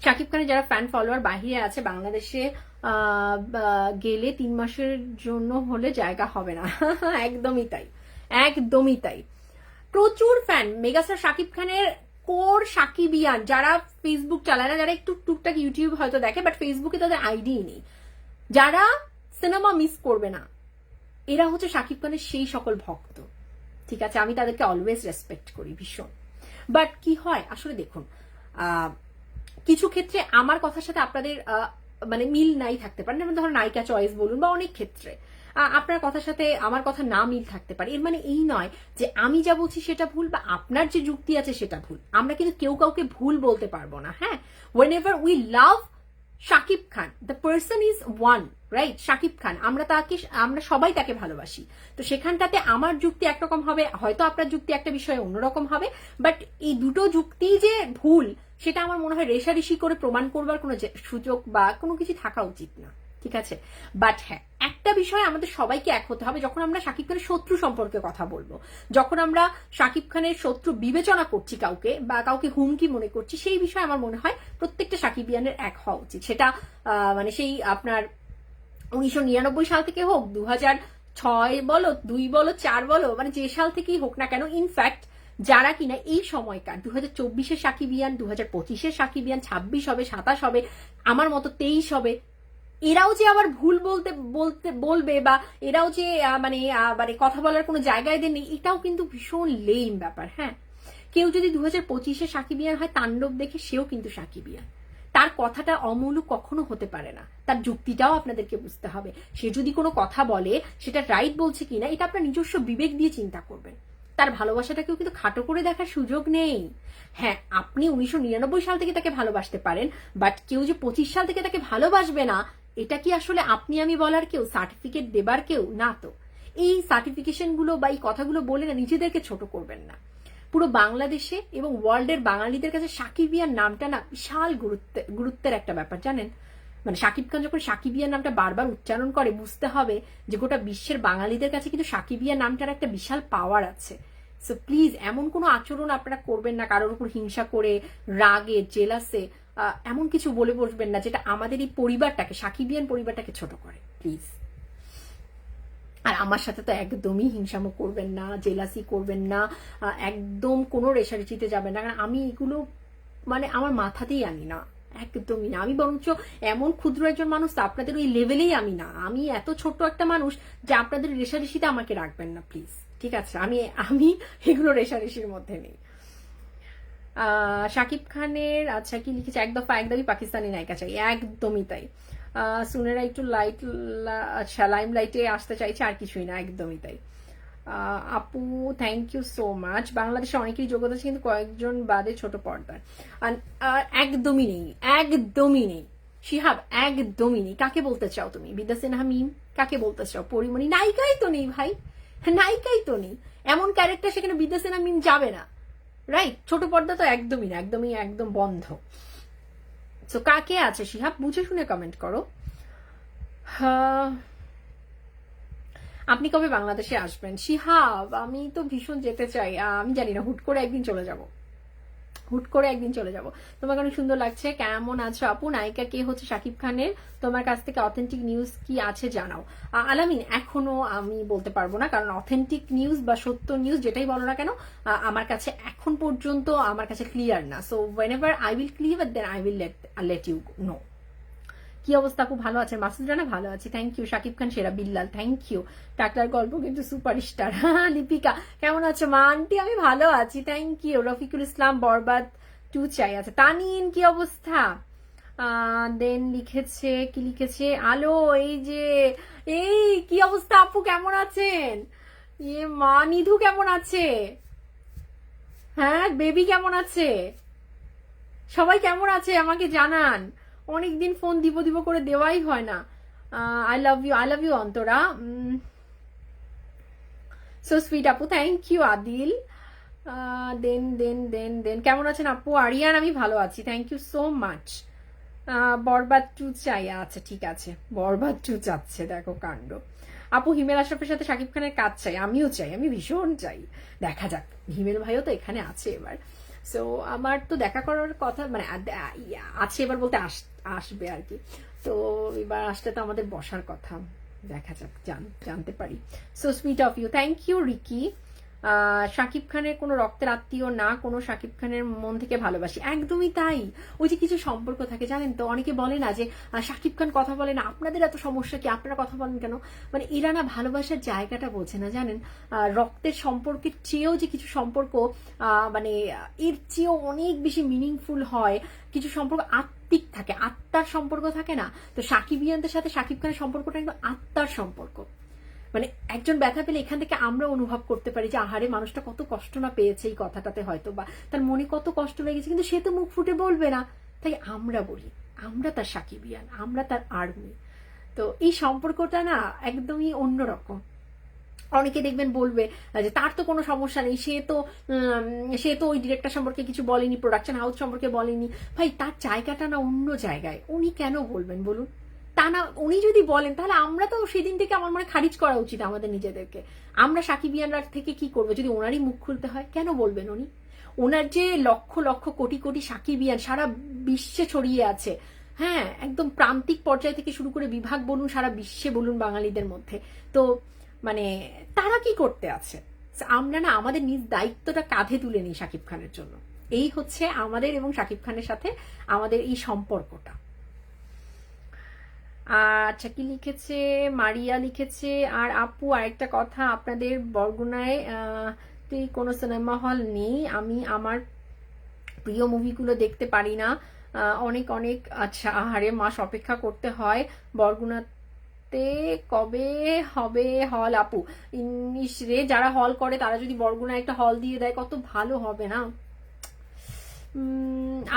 শাকিব খানের যারা ফ্যান ফলোয়ার বাহিরে আছে, বাংলাদেশে গেলে 3 মাসের জন্য হলে জায়গা হবে না। একদমই তাই, একদমই তাই। প্রচুর ফ্যান মেগাস্টার শাকিব খানের, কোর সাকিবিয়ান, যারা ফেসবুক চালায় না, যারা একটু টুকটাক ইউটিউব হয়তো দেখে বাট ফেসবুকে তাদের আইডি নেই, যারা সিনেমা মিস করবে না, এরা হচ্ছে শাকিব খানের সেই সকল ভক্ত। ঠিক আছে, আমি তাদেরকে অলওয়েজ রেসপেক্ট করি ভীষণ। বাট কি হয় আসলে দেখুন, কিছু ক্ষেত্রে আমার কথার সাথে আপনাদের মানে মিল নাই থাকতে পারে, যেমন ধরো নায়িকা চয়েস বলুন বা অনেক ক্ষেত্রে আপনার কথার সাথে আমার কথা না মিল থাকতে পারে। এর মানে এই নয় যে আমি যা বলছি সেটা ভুল বা আপনার যে যুক্তি আছে সেটা ভুল। আমরা কিন্তু কেউ কাউকে ভুল বলতে পারবো না। হ্যাঁ, whenever we love Shakib Khan, the person is one, right? Shakib Khan, আমরা সবাই তাকে ভালোবাসি। তো সেখানটাতে আমার যুক্তি একরকম হবে, হয়তো আপনার যুক্তি একটা বিষয়ে অন্যরকম হবে, বাট এই দুটো যুক্তি যে ভুল সেটা আমার মনে হয় রেষারেষি করে প্রমাণ করবার কোনো সুযোগ বা কোনো কিছু থাকা উচিত না, ঠিক আছে? বাট হ্যাঁ, একটা বিষয় আমাদের সবাইকে এক হতে হবে, যখন আমরা শাকিব খানের শত্রু সম্পর্কে কথা বলবো, যখন আমরা শাকিব খানের শত্রু বিবেচনা করছি কাউকে বা কাউকে হুমকি মনে করছি, সেই বিষয়ে আমার মনে হয় প্রত্যেকটা সাকিবিয়ানের এক হওয়া উচিত। সেটা মানে সেই আপনার 1999 সাল থেকে হোক, 2006 বলো, 2 বলো, 4 বলো, মানে যে সাল থেকেই হোক না কেন, ইনফ্যাক্ট যারা কিনা এই সময়কার 2024-এর সাকিবিয়ান, 2025-এর সাকিবিয়ান, 26 হবে, 27 হবে, আমার মতো 23 হবে, এরাও যে আবার ভুল বলবে বা এরাও যে মানে কথা বলার কোনো জায়গায় দেননি, এটাও কিন্তু ভীষণ লেম ব্যাপার। হ্যাঁ, কেউ যদি 2025-এ সাকিবিয়ান হয়, তাণ্ডব দেখে সেও কিন্তু সাকিবিয়ান। তার কথাটা অমূলক কখনো হতে পারে না, তার যুক্তিটাও আপনাদেরকে বুঝতে হবে। সে যদি কোনো কথা বলে সেটা রাইট বলছে কিনা, এটা আপনার নিজস্ব বিবেক দিয়ে চিন্তা করবেন। তার ভালোবাসাটাকেও কিন্তু খাটো করে দেখার সুযোগ নেই। হ্যাঁ, আপনি 1999 সাল থেকে তাকে ভালোবাসতে পারেন, বাট কেউ যে 25 সাল থেকে তাকে ভালোবাসবে না, এটা কি আসলে আপনি আমি বলার কেউ, সার্টিফিকেট দেবার কেউ না? তো এই সার্টিফিকেশন গুলো বা এই কথাগুলো বলে না নিজেদেরকে ছোট করবেন না। পুরো বাংলাদেশে এবং ওয়ার্ল্ডের বাঙালিদের কাছে সাকিবিয়ান নামটা না বিশাল গুরুত্বের একটা ব্যাপার, জানেন? মানে শাকিব খান যখন সাকিবিয়া নামটা বারবার উচ্চারণ করে, বুঝতে হবে যে গোটা বিশ্বের বাঙালিদের কাছে কিন্তু সাকিবিয়া নামটার একটা বিশাল পাওয়ার আছে। সো প্লিজ এমন কোনো আচরণ আপনারা করবেন না, কারোর উপর হিংসা করে, রাগে, জেলাসে এমন কিছু বলে বসবেন না যেটা আমাদের এই পরিবারটাকে, সাকিবিয়ান পরিবারটাকে ছোট করে, প্লিজ। আর আমার সাথে তো একদমই হিংসামো করবেন না, জেলাসি করবেন না, একদম কোনো রেশারেশিতে যাবেন না, কারণ আমি এগুলো মানে আমার মাথাতেই আনি না, একদমই না। আমি বরঞ্চ এমন ক্ষুদ্র একজন মানুষ, আপনাদের ওই লেভেলেই আমি না। আমি এত ছোট্ট একটা মানুষ যে আপনাদের রেশারেশিতে আমাকে রাখবেন না প্লিজ, ঠিক আছে? আমি এগুলো রেশারেশির মধ্যে নেই। শাকিব খানের আচ্ছা কি লিখেছে, এক দফা একদমই পাকিস্তানি নায়িকা চাই, একদমই তাই। সুনেরা একটু আচ্ছা লাইম লাইটে আসতে চাইছে, আর কিছুই না, একদমই তাই। আপু থ্যাংক ইউ সো মাচ। বাংলাদেশে অনেকেরই যোগ্যতা আছে, কিন্তু কয়েকজন বাদে ছোট পর্দার একদমই নেই, একদমই নেই। শিহাব একদমই নেই। কাকে বলতে চাও তুমি? বিদ্যা সিনহা মিম? কাকে বলতে চাও? পরিমণি? নায়িকাই তো নেই ভাই, নায়িকাই তো নেই। এমন ক্যারেক্টার সেখানে বিদ্যা সিনহা মিম যাবে না, রাইট? ছোট পর্দা তো একদমই না, একদমই একদম বন্ধ। তো কাকে আছে শিহাব, বুঝে শুনে কমেন্ট করো। আপনি কবে বাংলাদেশে আসবেন? শিহাব আমি তো ভীষণ যেতে চাই, আমি জানি না, হুট করে একদিন চলে যাব, হুট করে একদিন চলে যাব। তোমাকে অনেক সুন্দর লাগছে। কেমন আছো আপু? নায়িকা কে হচ্ছে শাকিব খানের? তোমার কাছ থেকে অথেন্টিক নিউজ কি আছে জানাও। আলামিন এখনো আমি বলতে পারবো না, কারণ অথেন্টিক নিউজ বা সত্য নিউজ যেটাই বলো না কেন, আমার কাছে এখন পর্যন্ত আমার কাছে ক্লিয়ার না। So whenever I will clear, then I will let you know. কি অবস্থা আপু, ভালো আছেন? মাসুদ রানা ভালো আছি, থ্যাংক ইউ। শাকিব খান সেরা, বিল্লাল থ্যাংক ইউ। টাকলার গল্প কিন্তু সুপারস্টার। লিপিকা কেমন আছো? মা আন্টি আমি ভালো আছি, থ্যাংক ইউ। রফিকুল ইসলাম বরবাদ 2 চাই আছে। তানিন কি অবস্থা? দেন লিখেছে, কি লিখেছে, আলো এই যে, এই কি অবস্থা আপু, কেমন আছেন? ইয়ে মা, নিধু কেমন আছে? হ্যাঁ, বেবি কেমন আছে? সবাই কেমন আছে আমাকে জানান। অনেকদিন ফোন দিব করে দেওয়াই হয় না। I love you Antora. So sweet আপু, থ্যাংক ইউ। আদিল দেন কেমন আছেন আপু? আরিয়ান আমি ভালো আছি, thank you so much. Borbaad 2 চাই, আচ্ছা ঠিক আছে, বরবাদ 2 চাচ্ছে, দেখো কাণ্ড। আপু হিমেল আশরাফের সাথে শাকিব খানের কাজ চাই, আমিও চাই, আমি ভীষণ চাই। দেখা যাক, হিমেল ভাইও তো এখানে আছে এবার। সো আমার তো দেখা করার কথা মানে আছে এবার, বলতে আসবে আর কি। তো এবার আসলে তো আমাদের বসার কথা, দেখা যাক জানতে পারি। So sweet of you, thank you Ricky. Shakib খানের কোনো রক্তের আত্মীয় না, কোনো শাকিব খানের মন থেকে ভালোবাসি, একদমই তাই। ওই যে কিছু সম্পর্ক থাকে জানেন তো, অনেকে বলে না যে শাকিব খান কথা বলে না, আপনাদের এত সমস্যা কি, আপনারা কথা বলেন কেন, মানে এরা না ভালোবাসার জায়গাটা বোঝে না জানেন। রক্তের সম্পর্কের চেয়েও যে কিছু সম্পর্ক মানে এর চেয়েও অনেক বেশি মিনিংফুল হয়, কিছু সম্পর্ক আত্মিক থাকে, আত্মার সম্পর্ক থাকে না। তো সাকিবিয়ানদের সাথে শাকিব খানের সম্পর্কটা কিন্তু আত্মার সম্পর্ক। মানে একজন ব্যথা পেলে এখান থেকে আমরা অনুভব করতে পারি যে আহারে মানুষটা কত কষ্ট না পেয়েছে এই কথাটাতে, হয়তো বা তার মনে কত কষ্ট লেগেছে, কিন্তু সে তো মুখ ফুটে বলবে না, তাই আমরা বলি, আমরা তার সাকিবিয়ান, আমরা তার আর্মি। তো এই সম্পর্কটা না একদমই অন্যরকম। অনেকে দেখবেন বলবে যে তার তো কোনো সমস্যা নেই, সে তো ওই ডিরেক্টর সম্পর্কে কিছু বলেনি, প্রোডাকশন হাউস সম্পর্কে বলেনি। ভাই তার জায়গাটা না অন্য জায়গায়, উনি কেন বলবেন বলুন? তা না উনি যদি বলেন তাহলে আমরা তো সেদিন থেকে আমার মনে খারিজ করা উচিত আমাদের নিজেদেরকে। আমরা সাকিবিয়ানরা থেকে কি করবো যদি ওনারই মুখ খুলতে হয়? কেন বলবেন উনি? ওনার যে লক্ষ লক্ষ কোটি কোটি সাকিবিয়ান সারা বিশ্বে ছড়িয়ে আছে, হ্যাঁ একদম প্রান্তিক পর্যায় থেকে শুরু করে বিভাগ বলুন, সারা বিশ্বে বলুন বাঙালিদের মধ্যে, তো মানে তারা কি করতে আছে? আমরা না আমাদের নিজ দায়িত্বটা কাঁধে তুলে নিই শাকিব খানের জন্য। এই হচ্ছে আমাদের এবং শাকিব খানের সাথে আমাদের এই সম্পর্কটা। আচ্ছা কি লিখেছে, মারিয়া লিখেছে, আর আপু আরেকটা কথা, আপনাদের বরগুনায় কোনো সিনেমা হল নেই, আমি আমার প্রিয় মুভিগুলো দেখতে পারি না, অনেক অনেক। আচ্ছা আহারে মাস অপেক্ষা করতে হয়, বরগুনাতে কবে হবে হল আপু? ইনিশ রে, যারা হল করে তারা যদি বরগুনায় একটা হল দিয়ে দেয় কত ভালো হবে না?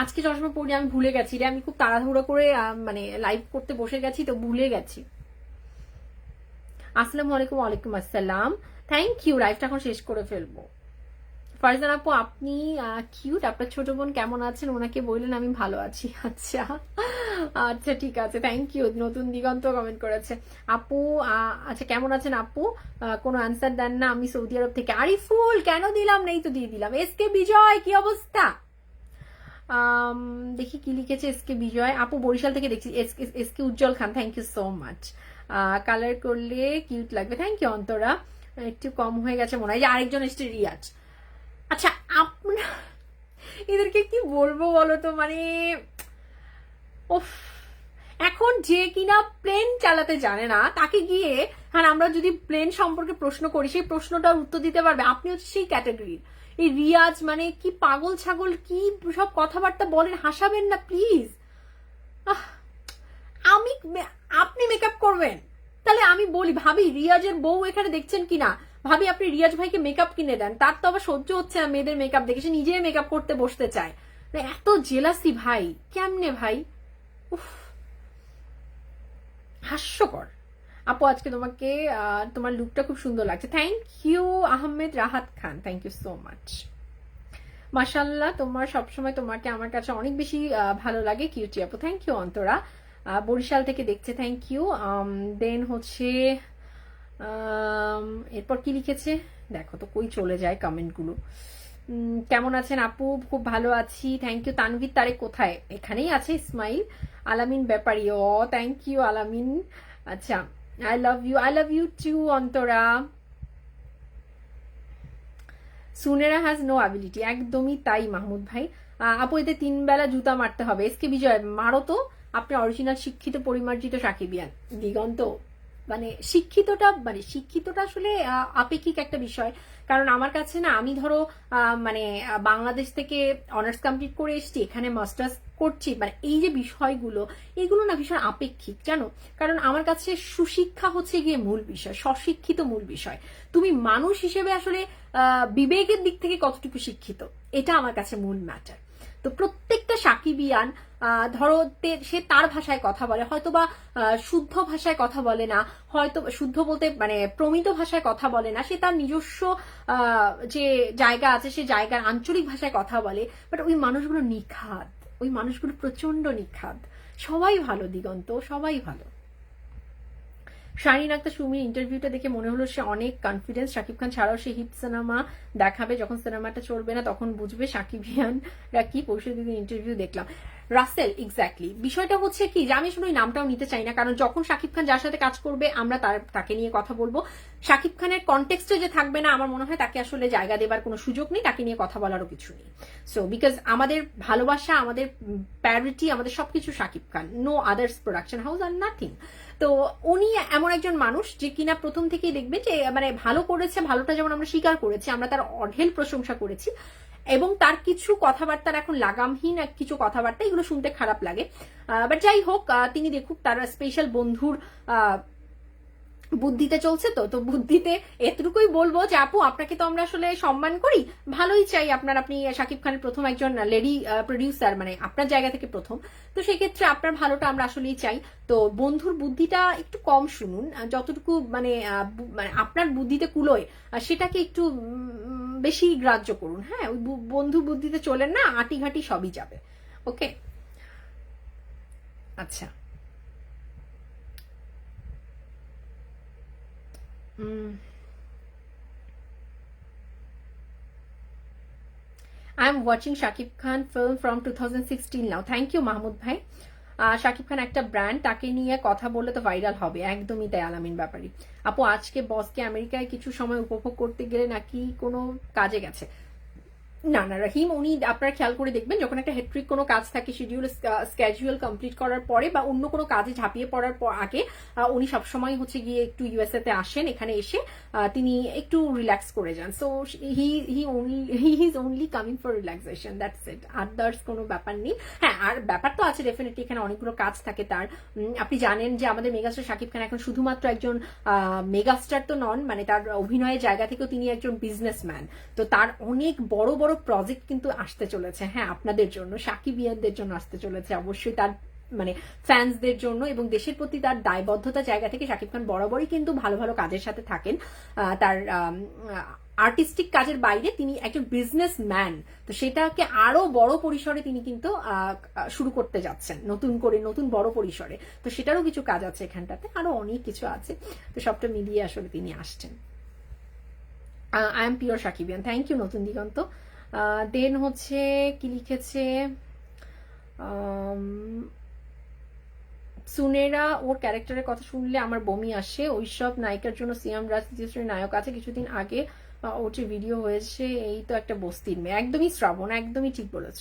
আজকে চশমা পড়ি, আমি ভুলে গেছি রে, আমি খুব তাড়াহুড়ো করে মানে লাইভ করতে বসে গেছি তো ভুলে গেছি। আসসালামু আলাইকুম। ওয়ালাইকুম আসসালাম, থ্যাংক ইউ। লাইভটা এখন শেষ করে ফেলবো। ফারজান আপু আপনি কিউট, আপনার ছোট বোন কেমন আছেন ওনাকে বললেন আমি ভালো আছি। আচ্ছা আচ্ছা ঠিক আছে, থ্যাংক ইউ। নতুন দিগন্ত কমেন্ট করেছে আপু। আচ্ছা কেমন আছেন আপু? কোনো অ্যান্সার দেন না, আমি সৌদি আরব থেকে। আরিফুল কেন দিলাম, নেই তো দিয়ে দিলাম। এসকে বিজয় কি অবস্থা? দেখি কি লিখেছে এসকে বিজয় আপু, বরিশাল থেকে দেখছি। SK Ujjwal Khan, thank you so much. Colour করলে কিউট লাগবে, থ্যাংক ইউ অন্তরা। একটু কম হয়ে গেছে মনে হয়। যে আরেকজন এসছে রিয়াজ। আচ্ছা আপনার এদেরকে কি বলবো বলো তো, মানে ওফ, এখন যে কিনা প্লেন চালাতে জানে না তাকে গিয়ে, হ্যাঁ আমরা যদি প্লেন সম্পর্কে প্রশ্ন করি সেই প্রশ্নটার উত্তর দিতে পারবে, আপনি হচ্ছে সেই ক্যাটাগরির। এই রিয়াজ মানে কি পাগল ছাগল কি সব কথাবার্তা বলেন, হাসাবেন না প্লিজ। আমি আপনি মেকআপ করবেন তাহলে আমি বলি ভাবি রিয়াজের বউ এখানে দেখছেন কিনা, ভাবি আপনি রিয়াজ ভাইকে মেকআপ কিনে দেন, তার তো আবার সহ্য হচ্ছে না মেয়েদের মেকআপ দেখে, সে নিজে মেকআপ করতে বসতে চায়। এত জেলাসি ভাই, কেমনে ভাই, উফ হাস্যকর। আপু আজকে তোমাকে তোমার লুকটা খুব সুন্দর লাগছে, thank you. Ahmed Rahat Khan, thank you so much. মাশাল্লাহ তোমার সবসময় তোমাকে আমার কাছে অনেক বেশি ভালো লাগে, কিউটি আপু, থ্যাংক ইউ অন্তরা। বরিশাল থেকে দেখছে, থ্যাংক ইউ। দেন হচ্ছে এরপর কি লিখেছে দেখো তো, কই চলে যায় কমেন্টগুলো। কেমন আছেন আপু? খুব ভালো আছি, থ্যাংক ইউ। তানভীর তারেক কোথায়? এখানেই আছে। ইসমাইল আলামিন ব্যাপারী, ও থ্যাংক ইউ আলামিন। আচ্ছা I love you too Antara. Sunera has no ability, একদমই তাই মাহমুদ ভাই। আপু এতে 3 বেলা জুতা মারতে হবে। এসকে বিজয় মারো তো, আপনি অরিজিনাল শিক্ষিত পরিমার্জিত সাকিবিয়ান। দিগন্ত মানে শিক্ষিতটা আসলে আপেক্ষিক একটা বিষয়। কারণ আমার কাছে না, আমি ধরো মানে বাংলাদেশ থেকে অনার্স কমপ্লিট করে এসছি, এখানে মাস্টার্স করছি, মানে এই যে বিষয়গুলো এগুলো না ভীষণ আপেক্ষিক জানো। কারণ আমার কাছে সুশিক্ষা হচ্ছে গিয়ে মূল বিষয়, স্বশিক্ষিত মূল বিষয়। তুমি মানুষ হিসেবে আসলে বিবেকের দিক থেকে কতটুকু শিক্ষিত, এটা আমার কাছে মূল ম্যাটার। তো প্রত্যেকটা সাকিবিয়ান ধরো সে তার ভাষায় কথা বলে, হয়তো বা শুদ্ধ ভাষায় কথা বলে না, হয়তো শুদ্ধ বলতে মানে প্রমিত ভাষায় কথা বলে না, সে তার নিজস্ব যে জায়গা আছে সে জায়গার আঞ্চলিক ভাষায় কথা বলে, বাট ওই মানুষগুলো নিখাদ, ওই মানুষগুলো প্রচন্ড নিখাদ। সবাই ভালো দিগন্ত, সবাই ভালো। শাহিন আক্তার সুমির ইন্টারভিউটা দেখে মনে হলো সে অনেক কনফিডেন্স, শাকিব খান ছাড়াও সে হিট সিনেমা দেখাবে, যখন সিনেমাটা চলবে না তখন বুঝবে সাকিবিয়ানরা কি। পরশু দিদির ইন্টারভিউ দেখলাম, রাসেল, এক্স্যাক্টলি। বিষয়টা হচ্ছে কি যে আমি আসলে ওই নামটাও নিতে চাই না, কারণ যখন শাকিব খান যার সাথে কাজ করবে আমরা তাকে নিয়ে কথা বলবো। শাকিব খানের কনটেক্সটে যে থাকবে না, আমার মনে হয় তাকে আসলে জায়গা দেবার কোনো সুযোগ নেই, তাকে নিয়ে কথা বলারও কিছু নেই। সো বিকজ আমাদের ভালোবাসা, আমাদের প্যারিটি, আমাদের সবকিছু Shakib Khan, no others production house আর নাথিং। তো উনি এমন একজন মানুষ যে কিনা প্রথম থেকেই দেখবে যে মানে ভালো করেছে, ভালোটা যেমন আমরা স্বীকার করেছি, আমরা তার অঢেল প্রশংসা করেছি, এবং তার কিছু কথাবার্তার এখন লাগামহীন কিছু কথাবার্তা, এগুলো শুনতে খারাপ লাগে। বাট যাই হোক, তিনি দেখুক তার স্পেশাল বন্ধুর বুদ্ধিতে চলছে। তো বুদ্ধিতে এতটুকুই বলবো যে আপু, আপনাকে তো আমরা আসলে সম্মান করি, ভালোই চাই আপনি শাকিব খানের প্রথম একজন লেডি প্রডিউসার, মানে আপনার জায়গা থেকে প্রথম, তো সেই ক্ষেত্রে আপনার ভালোটা আমরা আসলেই চাই। তো বন্ধুর বুদ্ধিটা একটু কম শুনুন, যতটুকু মানে আপনার বুদ্ধিতে কুলোয় সেটাকে একটু বেশি গ্রাহ্য করুন। হ্যাঁ, ওই বন্ধু বুদ্ধিতে চলেন না, আটি ঘাটি সবই যাবে। ওকে, আচ্ছা। I am watching Shakib Khan film from 2016 now. Thank you Mahmud ভাই। শাকিব খান একটা ব্র্যান্ড, তাকে নিয়ে কথা বললে তো ভাইরাল হবে, একদমই তাই আলামিন ব্যাপারী। আপু, আজকে বসকে আমেরিকায় কিছু সময় উপভোগ করতে গেলে নাকি কোনো কাজে গেছে? না না রাহিম, উনি আপনারা খেয়াল করে দেখবেন, যখন একটা হেট্রিক কোনো কাজ থাকে শিডিউল স্কেজুয়াল কমপ্লিট করার পরে বা অন্য কোনো কাজে ঝাঁপিয়ে পড়ার আগে উনি সবসময় হচ্ছে গিয়ে একটু ইউএসএ তে আসেন, এখানে এসে তিনি একটু রিল্যাক্স করে যান। So he is only coming for relaxation, that's it, others কোনো ব্যাপার নেই। হ্যাঁ, আর ব্যাপার তো আছে ডেফিনেটলি, এখানে অনেকগুলো কাজ থাকে তার। আপনি জানেন যে আমাদের মেগাস্টার শাকিব খান এখন শুধুমাত্র একজন মেগাস্টার তো নন, মানে তার অভিনয়ের জায়গা থেকেও তিনি একজন বিজনেসম্যান। তো তার অনেক বড় বড় প্রজেক্ট কিন্তু আসতে চলেছে, হ্যাঁ, আপনাদের জন্য, সাকিবিয়ানদের জন্য আসতে চলেছে, অবশ্যই তার মানে ফ্যান্সদের জন্য, এবং দেশের প্রতি তার দায়বদ্ধতা জায়গা থেকে শাকিব খান বরাবরই কিন্তু ভালো ভালো কাজের সাথে থাকেন। তার আর্টিস্টিক কাজের বাইরে তিনি একজন বিজনেসম্যান, তো সেটাকে আরো বড় পরিসরে তিনি কিন্তু শুরু করতে যাচ্ছেন, নতুন করে, নতুন বড় পরিসরে। তো সেটারও কিছু কাজ আছে এখানটাতে, আরো অনেক কিছু আছে, তো সবটা মিলিয়ে আসলে তিনি আসছেন। I am pure Sakibian, thank you নতুন দিগন্ত। দেন হচ্ছে কি লিখেছে সুনেরা, ওর ক্যারেক্টারের কথা শুনলে আমার বমি আসে, ওইসব নায়িকার জন্য সিয়াম রাজ নায়ক আছে, কিছুদিন আগে ওর যে ভিডিও হয়েছে, এই তো একটা বস্তির মেয়ে। একদমই শ্রাবণ, একদমই ঠিক বলেছ।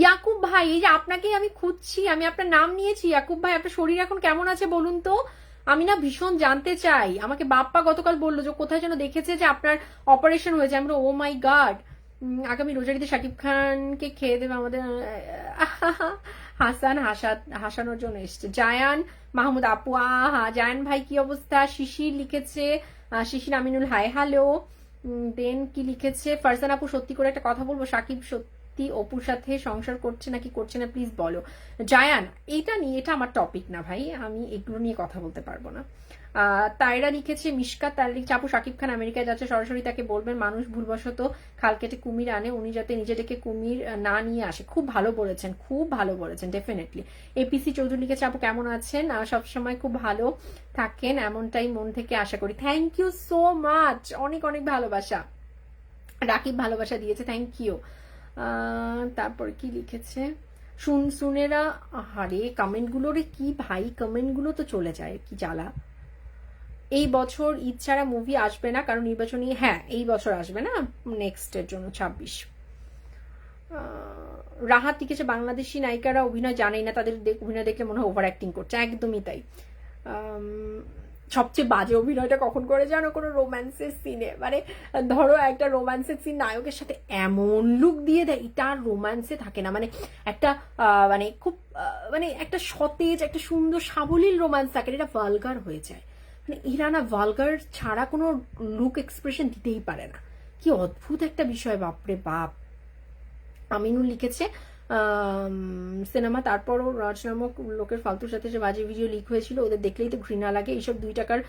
ইয়াকুব ভাই, এই যে আপনাকে আমি খুঁজছি, আমি আপনার নাম নিয়েছি। ইয়াকুব ভাই, আপনার শরীর এখন কেমন আছে বলুন তো, আমি না ভীষণ জানতে চাই। আমাকে বাপ্পা গতকাল বললো যে কোথায় যেন দেখেছে যে আপনার অপারেশন হয়েছে। আমরা ও মাই গড, আগামী রোজারিতে শাকিব খানকে খেয়ে দেবে আমাদের। হাসান হাসানোর জন্য এসছে। জায়ান মাহমুদ আপু, আহা জায়ান ভাই কি অবস্থা? শিশির লিখেছে, শিশির আমিনুল হাই হ্যালো। দেন কি লিখেছে ফারজান আপু, সত্যি করে একটা কথা বলবো, শাকিব সত্যি অপুর সাথে সংসার করছে নাকি করছে না, প্লিজ বলো। জায়ান, এটা নিয়ে, এটা আমার টপিক না ভাই, আমি এগুলো নিয়ে কথা বলতে পারবো না। তাইরা লিখেছে, মিশকাত তারা লিখছে, আপু শাকিব খান আমেরিকায় যাচ্ছে, সরাসরি তাকে বলবেন মানুষ ভুলবশত খাল কেটে কুমির আনে, উনি যাতে নিজে থেকে কুমির না নিয়ে আসে। খুব ভালো বলেছেন, খুব ভালো বলেছেন, ডেফিনেটলি। এপিসি চৌধুরী লিখেছে, আপু কেমন আছেন? সবসময় খুব ভালো থাকেন, এমনটাই মন থেকে আশা করি। থ্যাংক ইউ সো মাচ, অনেক অনেক ভালোবাসা। রাকিব ভালোবাসা দিয়েছে, থ্যাংক ইউ। তারপর কি লিখেছে সুনেরা, আরে কমেন্টগুলোরে কি ভাই, কমেন্টগুলো তো চলে যায়, কি জ্বালা। এই বছর ঈদ ছাড়া মুভি আসবে না, কারণ নির্বাচনী, হ্যাঁ এই বছর আসবে না, নেক্সটের জন্য 26। রাহাত লিখেছে, বাংলাদেশি নায়িকারা অভিনয় জানেই না, তাদের অভিনয় দেখলে মনে হয় ওভার অ্যাক্টিং করছে। একদমই তাই। সবচেয়ে বাজে অভিনয়টা কখন করে জানো? কোনো রোম্যান্সের সিনে, মানে ধরো একটা রোম্যান্সের সিন নায়কের সাথে এমন লুক দিয়ে দেয়, এটা আর রোম্যান্সে থাকে না। মানে একটা মানে খুব মানে একটা সতেজ, একটা সুন্দর সাবলীল রোম্যান্স থাকে, এটা ভালগার হয়ে যায়। মানে এরা না ভালগার ছাড়া কোনো লুক এক্সপ্রেশন দিতেই পারে না। কি অদ্ভুত একটা বিষয়, বাপরে বাপ। আমিনুল লিখেছে, সিনেমা তারপরও রাজ নামক লোকের ফালতুর সাথে যে বাজে ভিডিও লিক হয়েছিল, ওদের দেখলেই তো ঘৃণা লাগে। এইসব 2 টাকার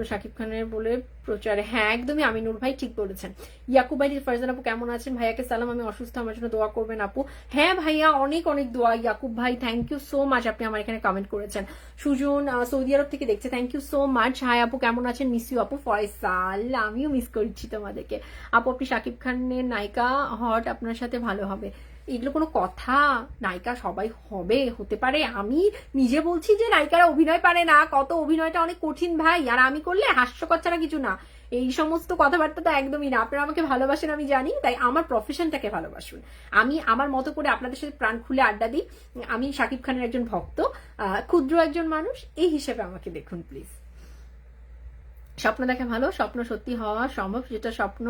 শাকিব খানের বলে প্রচারে, হ্যাঁ একদমই আমিনুর ভাই ঠিক বলেছেন। ইয়াকুব ভাই ফারজান আপু কেমন আছেন? ভাইয়াকে সালাম, আমি অসুস্থ, আমার জন্য দোয়া করবেন আপু। হ্যাঁ ভাইয়া অনেক অনেক দোয়া ইয়াকুব ভাই, থ্যাংক ইউ সো মাচ, আপনি আমার এখানে কমেন্ট করেছেন। সুজন সৌদি আরব থেকে দেখছে, thank you so much. Hi আপু কেমন আছেন? মিস ইউ আপু। ফয়সাল আমিও মিস করছি তোমাদেরকে আপু। আপনি শাকিব খানের নায়িকা হট, আপনার সাথে ভালো হবে, এগুলো কোনো কথা? নায়িকা সবাই হবে, হতে পারে। আমি নিজে বলছি যে নায়িকারা অভিনয় পারে না, কত অভিনয়টা অনেক কঠিন ভাই, আর আমি করলে হাস্যকর ছাড়া কিছু না। এই সমস্ত কথাবার্তা তো একদমই না। আপনারা আমাকে ভালোবাসেন আমি জানি, তাই আমার প্রফেশনটাকে ভালোবাসুন। আমি আমার মতো করে আপনাদের সাথে প্রাণ খুলে আড্ডা দিই। আমি শাকিব খানের একজন ভক্ত, ক্ষুদ্র একজন মানুষ, এই হিসেবে আমাকে দেখুন প্লিজ। স্বপ্ন দেখা ভালো, স্বপ্ন সত্যি হওয়া সম্ভব, যেটা স্বপ্ন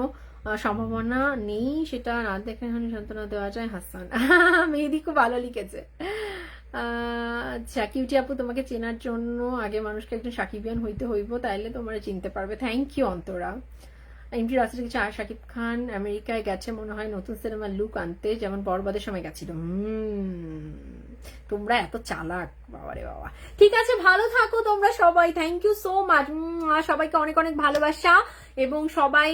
সম্ভাবনা নেই সেটা না দেখে সান্ত্বনা দেওয়া যায়। হাসান মেহেদি খুব ভালো লিখেছে। আচ্ছা কিউটি আপু, তোমাকে চেনার জন্য আগে মানুষকে একজন সাকিবিয়ান হইতে হইব, তাইলে তোমরা চিনতে পারবে। Thank you Antara. এমটি রাস্তা কিছু, আর শাকিব খান আমেরিকায় গেছে মনে হয় নতুন সিনেমার লুক আনতে, যেমন বরবাদের সময় গেছিল। তোমরা এত চালাক, বাবারে বাবা। ঠিক আছে, ভালো থাকো তোমরা সবাই, থ্যাংক ইউ সো মাচ। সবাইকে অনেক অনেক ভালোবাসা, এবং সবাই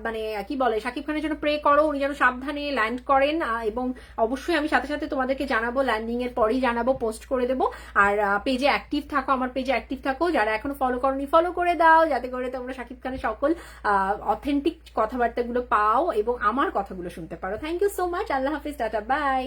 মানে কি বলে, শাকিব খানের জন্য প্রে করো, উনি যেন সাবধানে ল্যান্ড করেন। এবং অবশ্যই আমি সাথে সাথে তোমাদেরকে জানাবো, ল্যান্ডিং এর পরেই জানাবো, পোস্ট করে দেবো। আর পেজে অ্যাক্টিভ থাকো, আমার পেজে অ্যাক্টিভ থাকো, যারা এখনো ফলো করোনি ফলো করে দাও, যাতে করে তোমরা শাকিব খানের সকল অথেন্টিক কথাবার্তাগুলো পাও এবং আমার কথাগুলো শুনতে পারো। থ্যাংক ইউ সো মাচ, আল্লাহ হাফিজ, টাটা, বাই।